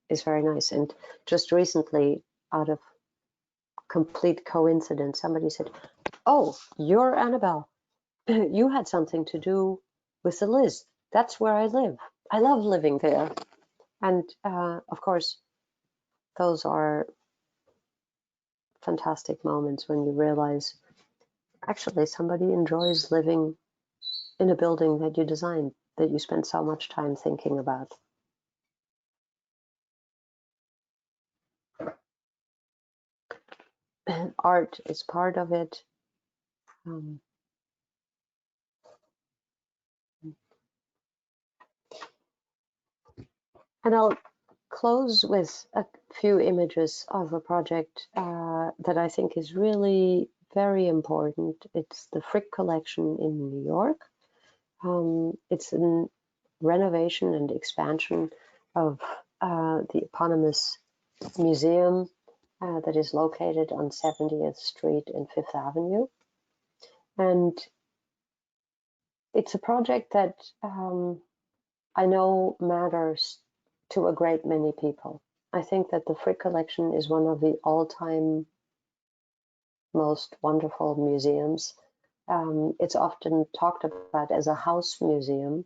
is very nice. And just recently, out of complete coincidence, somebody said, "Oh, you're Annabelle. You had something to do with the Liz. That's where I live. I love living there." And of course, those are fantastic moments when you realize actually somebody enjoys living in a building that you designed, that you spent so much time thinking about. Art is part of it. And I'll close with a few images of a project that I think is really very important. It's the Frick collection in New York. It's a renovation and expansion of the eponymous museum that is located on 70th Street and Fifth Avenue. And it's a project that I know matters to a great many people. I think that the Frick collection is one of the all-time most wonderful museums. It's often talked about as a house museum,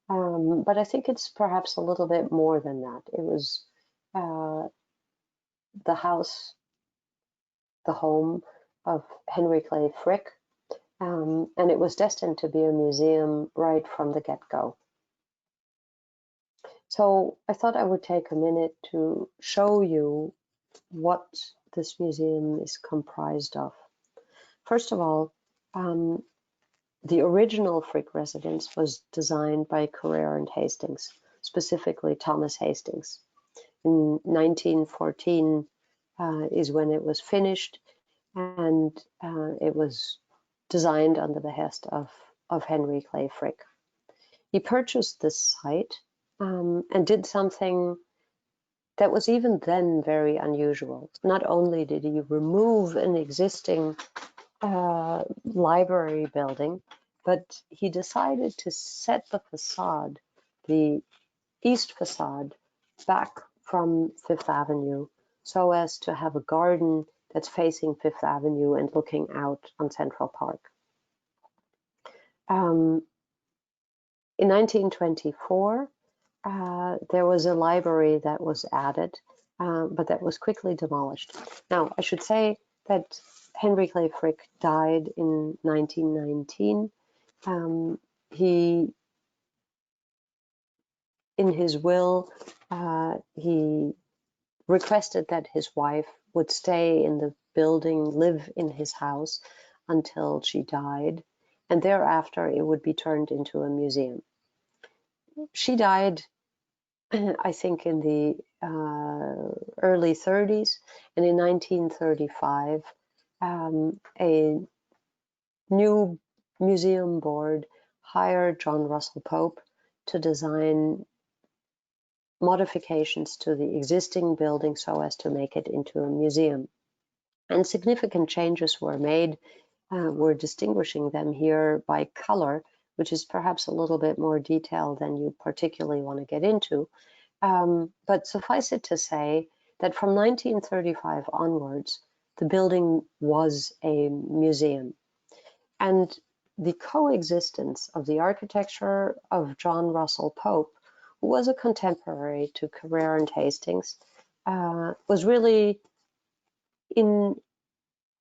but I think it's perhaps a little bit more than that. It was the house, the home of Henry Clay Frick, and it was destined to be a museum right from the get-go. So I thought I would take a minute to show you what this museum is comprised of. First of all, the original Frick residence was designed by Carrere and Hastings, specifically Thomas Hastings. In 1914 is when it was finished, and it was designed on the behest of Henry Clay Frick. He purchased this site and did something that was even then very unusual. Not only did he remove an existing library building, but he decided to set the facade, the east facade, back from Fifth Avenue so as to have a garden that's facing Fifth Avenue and looking out on Central Park. In 1924, there was a library that was added, but that was quickly demolished. Now, I should say that Henry Clay Frick died in 1919. In his will, he requested that his wife would stay in the building, live in his house until she died, and thereafter it would be turned into a museum. She died, I think, in the early 30s, and in 1935, a new museum board hired John Russell Pope to design modifications to the existing building so as to make it into a museum. And significant changes were made. We're distinguishing them here by color, which is perhaps a little bit more detail than you particularly want to get into. But suffice it to say that from 1935 onwards, the building was a museum. And the coexistence of the architecture of John Russell Pope, who was a contemporary to Carrere and Hastings, was really in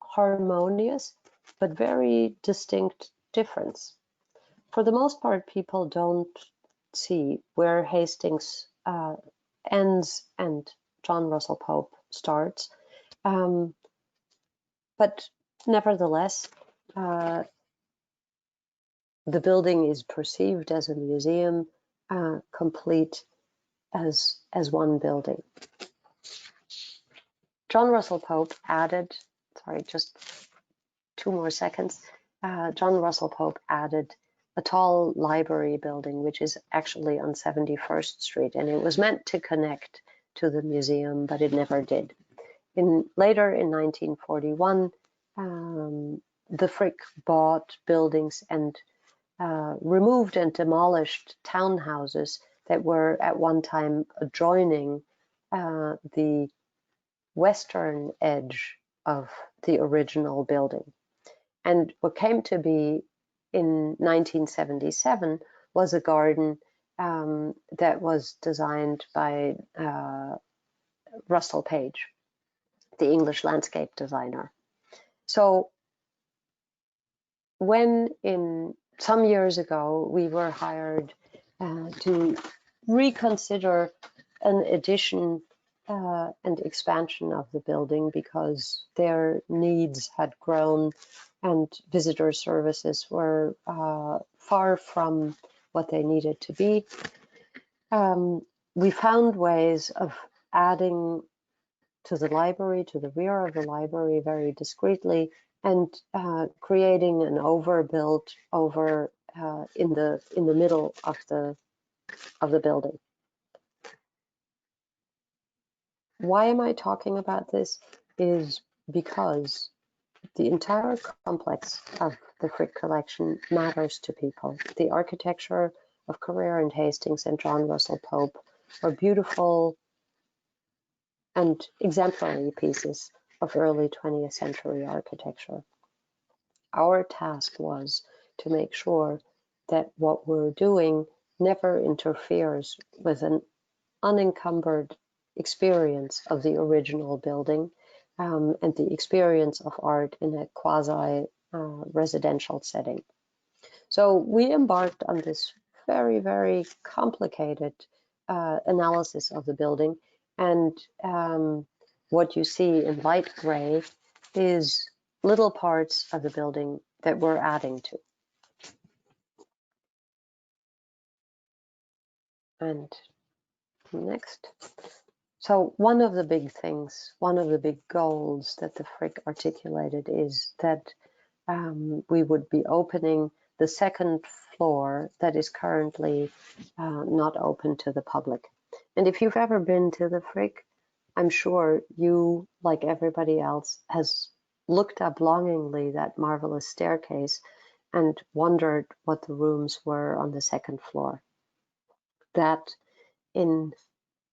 harmonious but very distinct difference. For the most part, people don't see where Hastings ends and John Russell Pope starts. But nevertheless, the building is perceived as a museum, complete as one building. John Russell Pope added, sorry, just 2 more seconds. John Russell Pope added a tall library building, which is actually on 71st Street, and it was meant to connect to the museum, but it never did. Later in 1941, the Frick bought buildings and removed and demolished townhouses that were at one time adjoining the western edge of the original building. And what came to be in 1977 was a garden that was designed by Russell Page, the English landscape designer. So when in some years ago we were hired to reconsider an addition and expansion of the building because their needs had grown and visitor services were far from what they needed to be, we found ways of adding to the library, to the rear of the library very discreetly, and creating an overbuilt over in the middle of the building. Why am I talking about this? Is because the entire complex of the Frick collection matters to people. The architecture of Carrere and Hastings and John Russell Pope are beautiful and exemplary pieces of early 20th century architecture. Our task was to make sure that what we're doing never interferes with an unencumbered experience of the original building and the experience of art in a quasi-residential setting. So we embarked on this very, very complicated analysis of the building, and what you see in light gray is little parts of the building that we're adding to. And next. So one of the big things, one of the big goals that the Frick articulated is that we would be opening the second floor that is currently not open to the public. And if you've ever been to the Frick, I'm sure you, like everybody else, has looked up longingly that marvelous staircase and wondered what the rooms were on the second floor. That in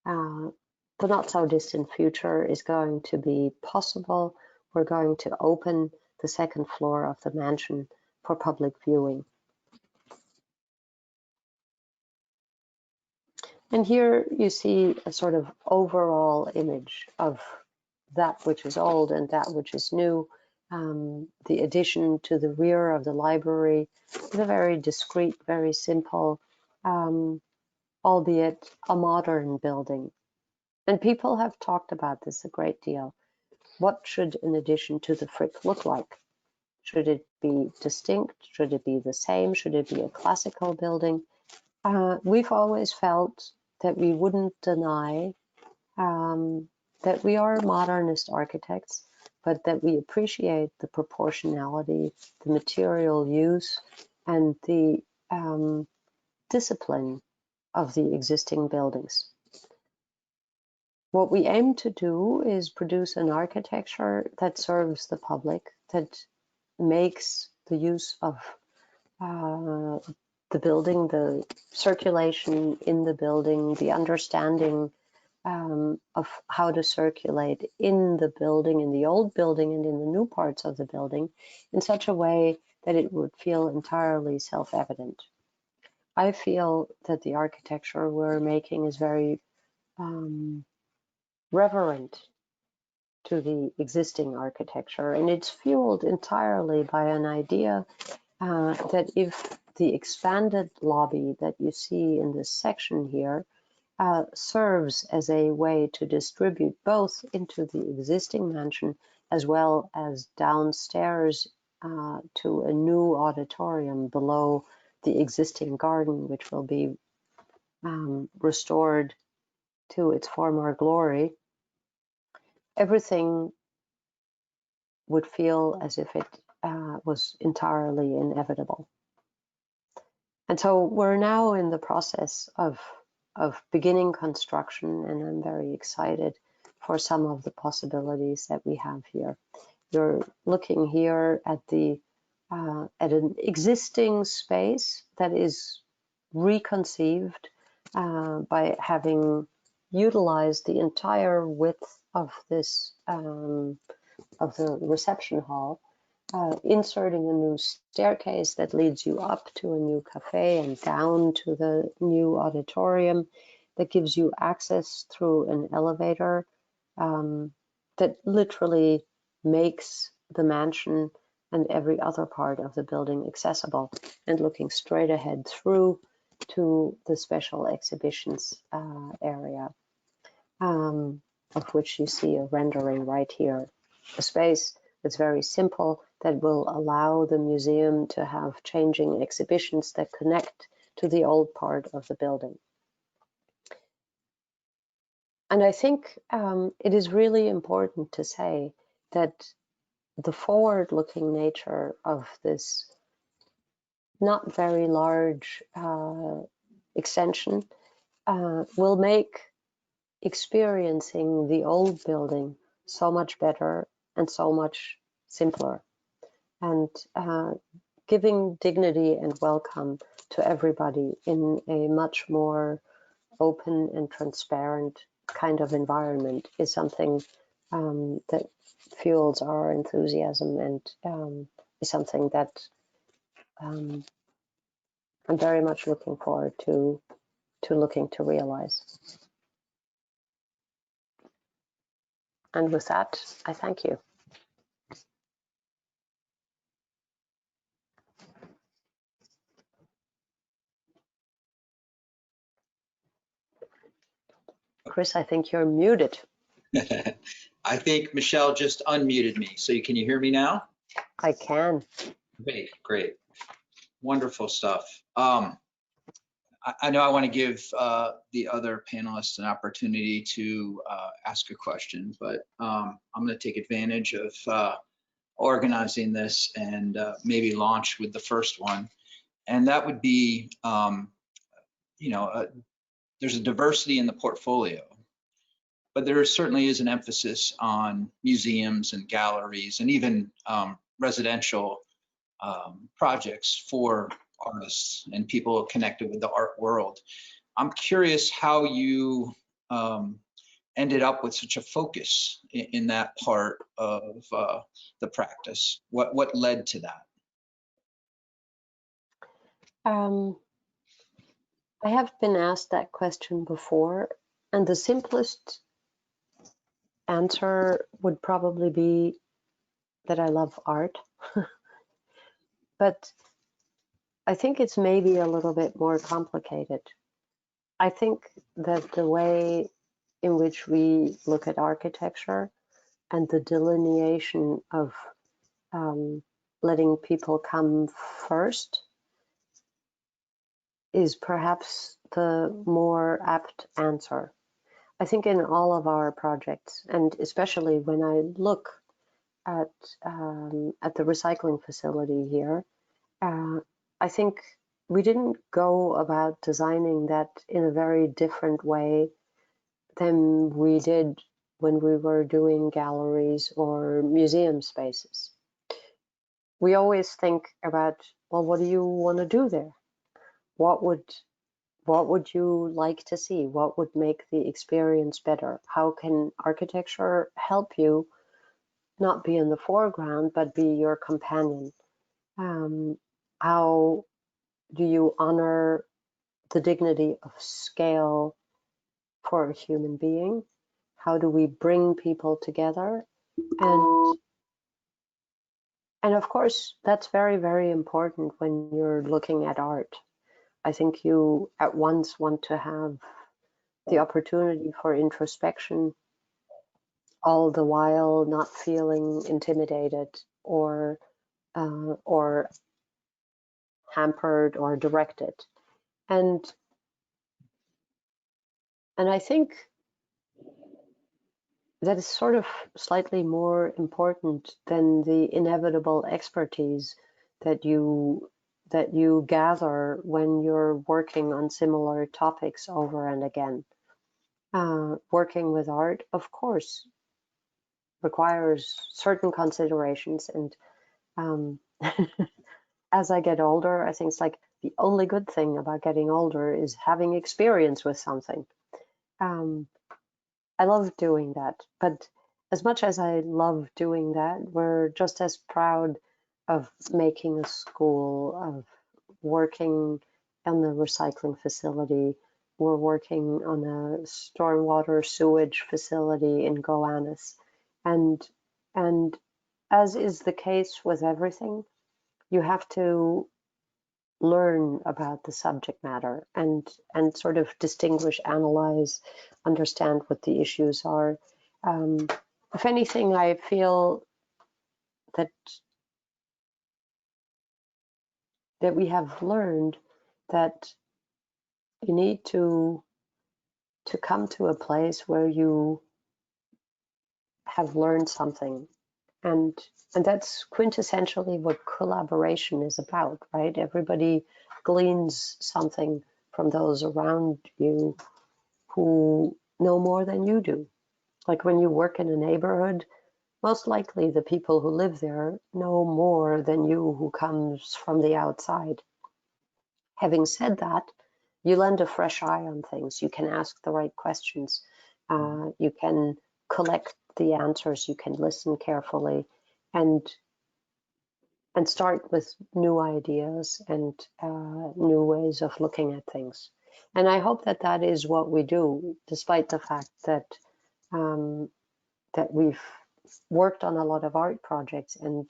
the not so distant future is going to be possible. We're going to open the second floor of the mansion for public viewing. And here you see a sort of overall image of that which is old and that which is new. The addition to the rear of the library is a very discreet, very simple, albeit a modern building. And people have talked about this a great deal. What should an addition to the Frick look like? Should it be distinct? Should it be the same? Should it be a classical building? We've always felt that we wouldn't deny that we are modernist architects, but that we appreciate the proportionality, the material use, and the discipline of the existing buildings. What we aim to do is produce an architecture that serves the public, that makes the use of the building, the circulation in the building, the understanding of how to circulate in the building, in the old building and in the new parts of the building, in such a way that it would feel entirely self-evident. I feel that the architecture we're making is very reverent to the existing architecture, and it's fueled entirely by an idea that if the expanded lobby that you see in this section here serves as a way to distribute both into the existing mansion as well as downstairs to a new auditorium below the existing garden, which will be restored to its former glory, everything would feel as if it was entirely inevitable. And so we're now in the process of beginning construction, and I'm very excited for some of the possibilities that we have here. You're looking here at an existing space that is reconceived by having utilized the entire width of this of the reception hall, inserting a new staircase that leads you up to a new cafe and down to the new auditorium, that gives you access through an elevator that literally makes the mansion and every other part of the building accessible, and looking straight ahead through to the special exhibitions area, of which you see a rendering right here. A space that's very simple, that will allow the museum to have changing exhibitions that connect to the old part of the building. And I think it is really important to say that the forward-looking nature of this not very large extension will make experiencing the old building so much better and so much simpler, and giving dignity and welcome to everybody in a much more open and transparent kind of environment is something that fuels our enthusiasm, and is something that I'm very much looking forward to looking to realize. And with that, I thank you. Chris, I think you're muted. I think Michelle just unmuted me. So can you hear me now? I can. Great, great. Wonderful stuff. I know I want to give the other panelists an opportunity to ask a question, but I'm going to take advantage of organizing this and maybe launch with the first one. And that would be, there's a diversity in the portfolio, but there certainly is an emphasis on museums and galleries and even residential projects for artists and people connected with the art world. I'm curious how you ended up with such a focus in that part of the practice. What led to that? I have been asked that question before, and the simplest answer would probably be that I love art. But I think it's maybe a little bit more complicated. I think that the way in which we look at architecture and the delineation of letting people come first is perhaps the more apt answer. I think in all of our projects, and especially when I look at the recycling facility here, I think we didn't go about designing that in a very different way than we did when we were doing galleries or museum spaces. We always think about, well, what do you want to do there? What would you like to see? What would make the experience better? How can architecture help you not be in the foreground, but be your companion? How do you honor the dignity of scale for a human being? How do we bring people together? And of course, that's very, very important when you're looking at art. I think you at once want to have the opportunity for introspection, all the while not feeling intimidated or hampered or directed. And I think that is sort of slightly more important than the inevitable expertise that you gather when you're working on similar topics over and again. Working with art, of course, requires certain considerations, and as I get older, I think it's like the only good thing about getting older is having experience with something. I love doing that, but as much as I love doing that, we're just as proud of making a school, of working on the recycling facility. We're working on a stormwater sewage facility in Gowanus. And as is the case with everything, you have to learn about the subject matter and sort of distinguish, analyze, understand what the issues are. If anything, I feel that we have learned that you need to come to a place where you have learned something, and that's quintessentially what collaboration is about, right? Everybody gleans something from those around you who know more than you do. Like when you work in a neighborhood, most likely the people who live there know more than you who comes from the outside. Having said that, you lend a fresh eye on things. You can ask the right questions. You can collect the answers. You can listen carefully and start with new ideas and new ways of looking at things. And I hope that that is what we do, despite the fact that that we've worked on a lot of art projects, and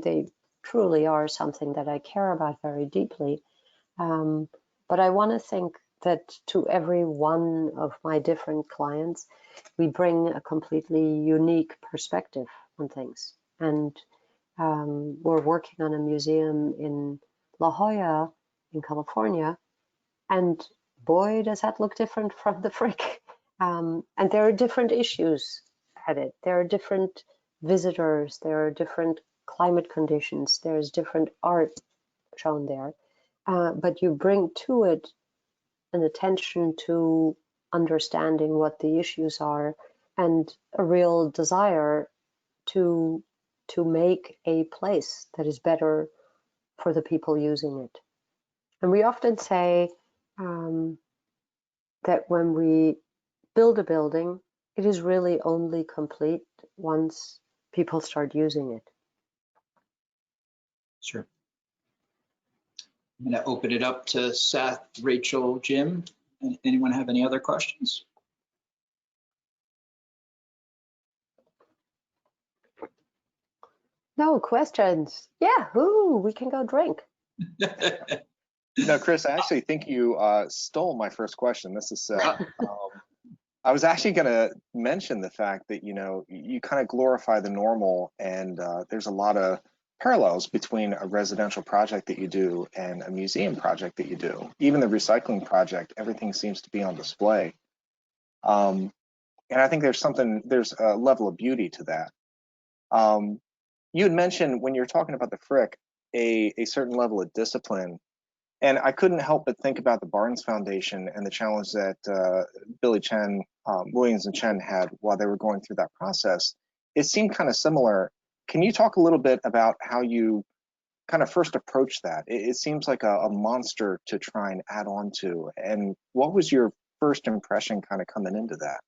they truly are something that I care about very deeply. But I want to think that to every one of my different clients, we bring a completely unique perspective on things. And we're working on a museum in La Jolla in California, and boy, does that look different from the Frick. And there are different issues at it. There are different visitors. There are different climate conditions. There's different art shown there. But you bring to it an attention to understanding what the issues are and a real desire to make a place that is better for the people using it. And we often say that when we build a building, it is really only complete once people start using it. Sure. I'm going to open it up to Seth, Rachel, Jim. Anyone have any other questions? No questions. Yeah, we can go drink. No, Chris, I actually think you stole my first question. This is I was actually going to mention the fact that, you kind of glorify the normal, and there's a lot of parallels between a residential project that you do and a museum project that you do. Even the recycling project, everything seems to be on display. And I think there's a level of beauty to that. You had mentioned when you were talking about the Frick, a certain level of discipline. And I couldn't help but think about the Barnes Foundation and the challenge that Billy Chen, Williams and Chen had while they were going through that process. It seemed kind of similar. Can you talk a little bit about how you kind of first approached that? It seems like a monster to try and add on to. And what was your first impression kind of coming into that?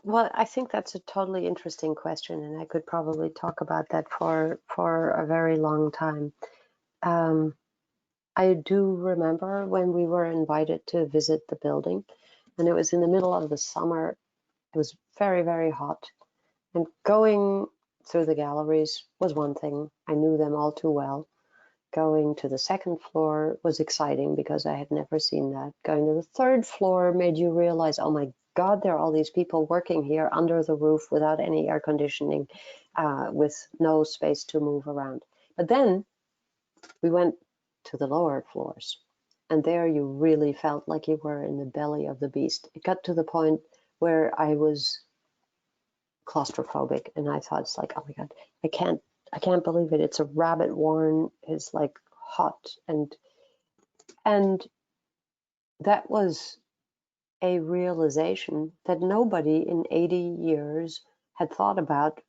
Well, I think that's a totally interesting question, and I could probably talk about that for a very long time. I do remember when we were invited to visit the building, and it was in the middle of the summer. It was very, very hot, and going through the galleries was one thing. I knew them all too well. Going to the second floor was exciting because I had never seen that. Going to the third floor made you realize, oh my God, there are all these people working here under the roof without any air conditioning, with no space to move around. But then we went to the lower floors, and there you really felt like you were in the belly of the beast. It got to the point where I was claustrophobic, and I thought, it's like, oh my God, I can't believe it. It's a rabbit warren. It's like hot, and that was a realization that nobody in 80 years had thought about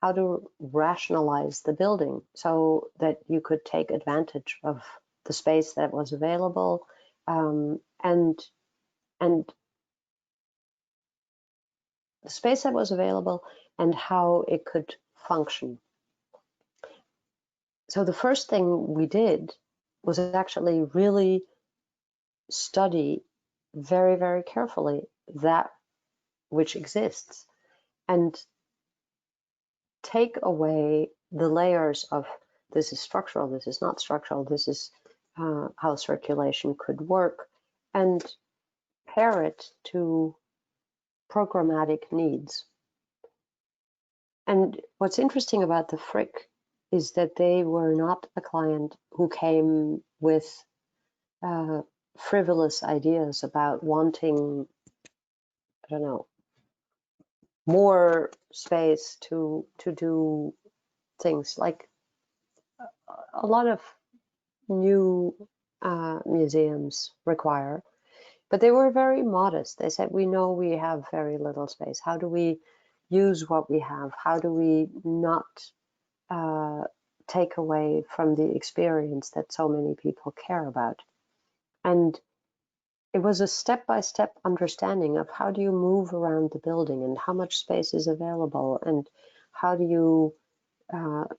how to rationalize the building so that you could take advantage of the space that was available, and the space that was available and how it could function. So the first thing we did was actually really study very, very carefully that which exists and take away the layers of this is structural, this is not structural, this is how circulation could work, and pair it to programmatic needs. And what's interesting about the Frick is that they were not a client who came with frivolous ideas about wanting, I don't know, more space to do things like a lot of new museums require. But they were very modest. They said, we know we have very little space. How do we use what we have? How do we not take away from the experience that so many people care about? And it was a step-by-step understanding of how do you move around the building and how much space is available and how do you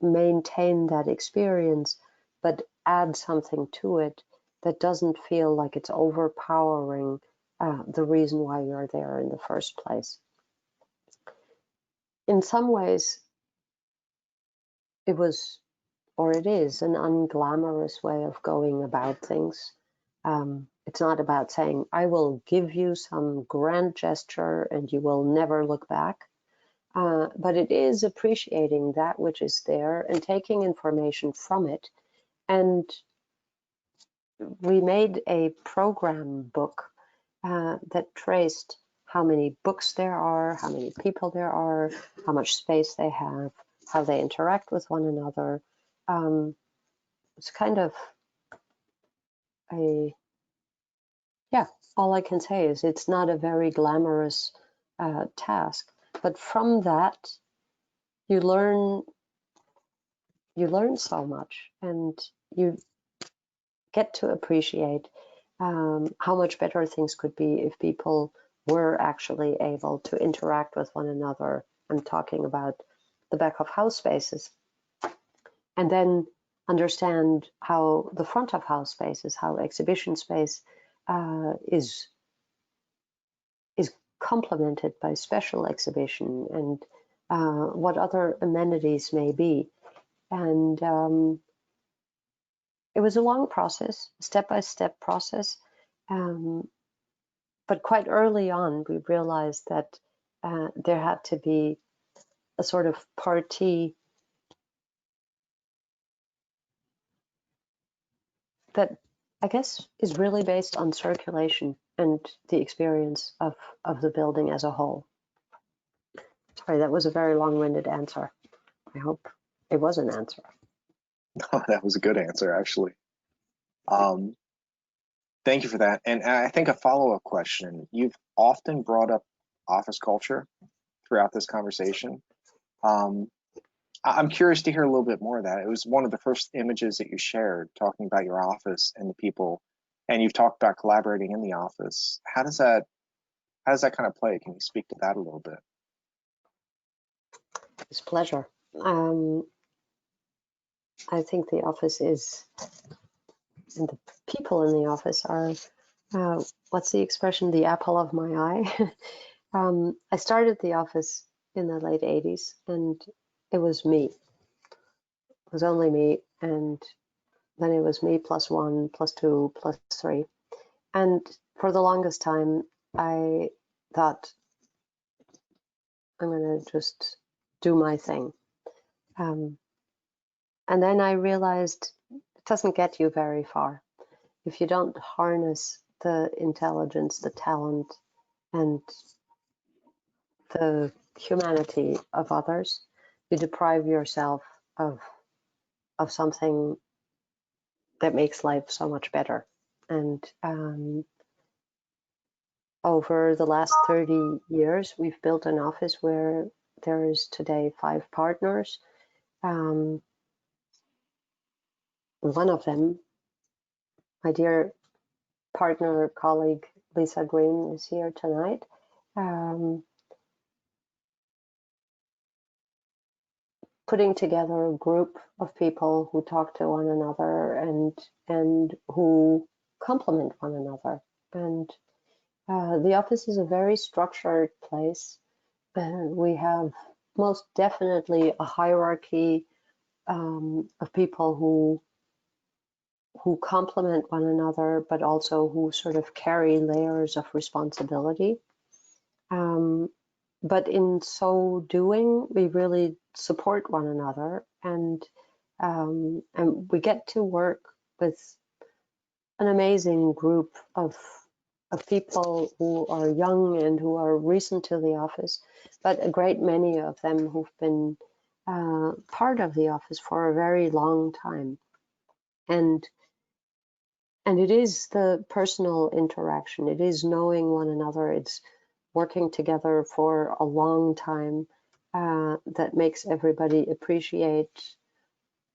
maintain that experience, but add something to it that doesn't feel like it's overpowering the reason why you're there in the first place. In some ways, it was, or it is, an unglamorous way of going about things. It's not about saying, I will give you some grand gesture and you will never look back. But it is appreciating that which is there and taking information from it. And we made a program book that traced how many books there are, how many people there are, how much space they have, how they interact with one another. It's kind of yeah, all I can say is it's not a very glamorous task, but from that you learn so much, and you get to appreciate how much better things could be if people were actually able to interact with one another. I'm talking about the back of house spaces, and then understand how the front of house spaces, how exhibition space is complemented by special exhibition and what other amenities may be. And it was a long process, step-by-step process. but quite early on, we realized that there had to be a sort of party that I guess is really based on circulation and the experience of the building as a whole. Sorry, that was a very long-winded answer. I hope it was an answer. Oh, that was a good answer, actually. Thank you for that. And I think a follow-up question, you've often brought up office culture throughout this conversation. I'm curious to hear a little bit more of that. It was one of the first images that you shared, talking about your office and the people, and you've talked about collaborating in the office. How does that kind of play? Can you speak to that a little bit? It's a pleasure. I think the office is, and the people in the office are, what's the expression, the apple of my eye. I started the office in the late 80s, and it was me. It was only me, and then it was me plus 1, plus 2, plus 3. And for the longest time, I thought, I'm going to just do my thing. And then I realized it doesn't get you very far. If you don't harness the intelligence, the talent, and the humanity of others, you deprive yourself of something that makes life so much better. And over the last 30 years, we've built an office where there is today 5 partners. One of them, my dear partner, colleague, Lisa Green, is here tonight. Putting together a group of people who talk to one another and who complement one another. And the office is a very structured place. We have most definitely a hierarchy of people who complement one another, but also who sort of carry layers of responsibility. But in so doing, we really support one another, and we get to work with an amazing group of people who are young and who are recent to the office, but a great many of them who've been part of the office for a very long time. And it is the personal interaction. It is knowing one another. It's working together for a long time that makes everybody appreciate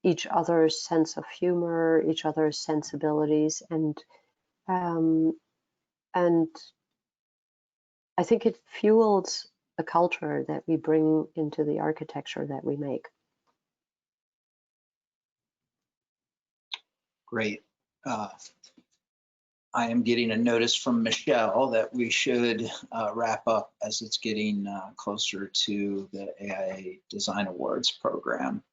each other's sense of humor, each other's sensibilities, and I think it fuels a culture that we bring into the architecture that we make. Great. I am getting a notice from Michelle that we should wrap up as it's getting closer to the AIA Design Awards program.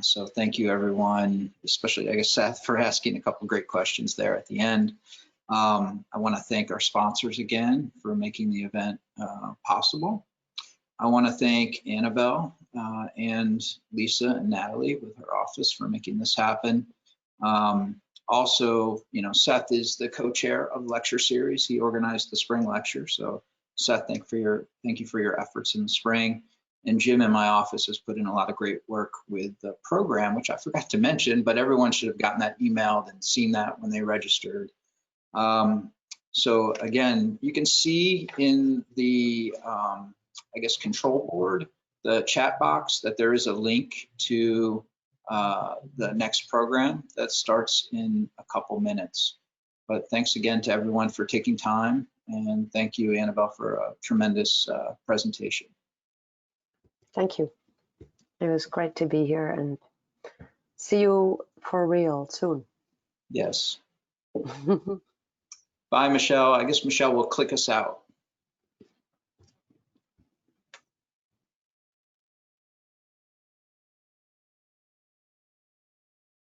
So thank you, everyone, especially, I guess, Seth, for asking a couple great questions there at the end. I want to thank our sponsors again for making the event possible. I want to thank Annabelle and Lisa and Natalie with her office for making this happen. Also, you know, Seth is the co-chair of the lecture series. He organized the spring lecture. So Seth, thank you for your efforts in the spring. And Jim in my office has put in a lot of great work with the program, which I forgot to mention, but everyone should have gotten that emailed and seen that when they registered. So again, you can see in the, I guess, control board, the chat box, that there is a link to the next program that starts in a couple minutes. But thanks again to everyone for taking time, and thank you, Annabelle, for a tremendous presentation. Thank you. It was great to be here, and see you for real soon. Yes. Bye, Michelle. I guess Michelle will click us out.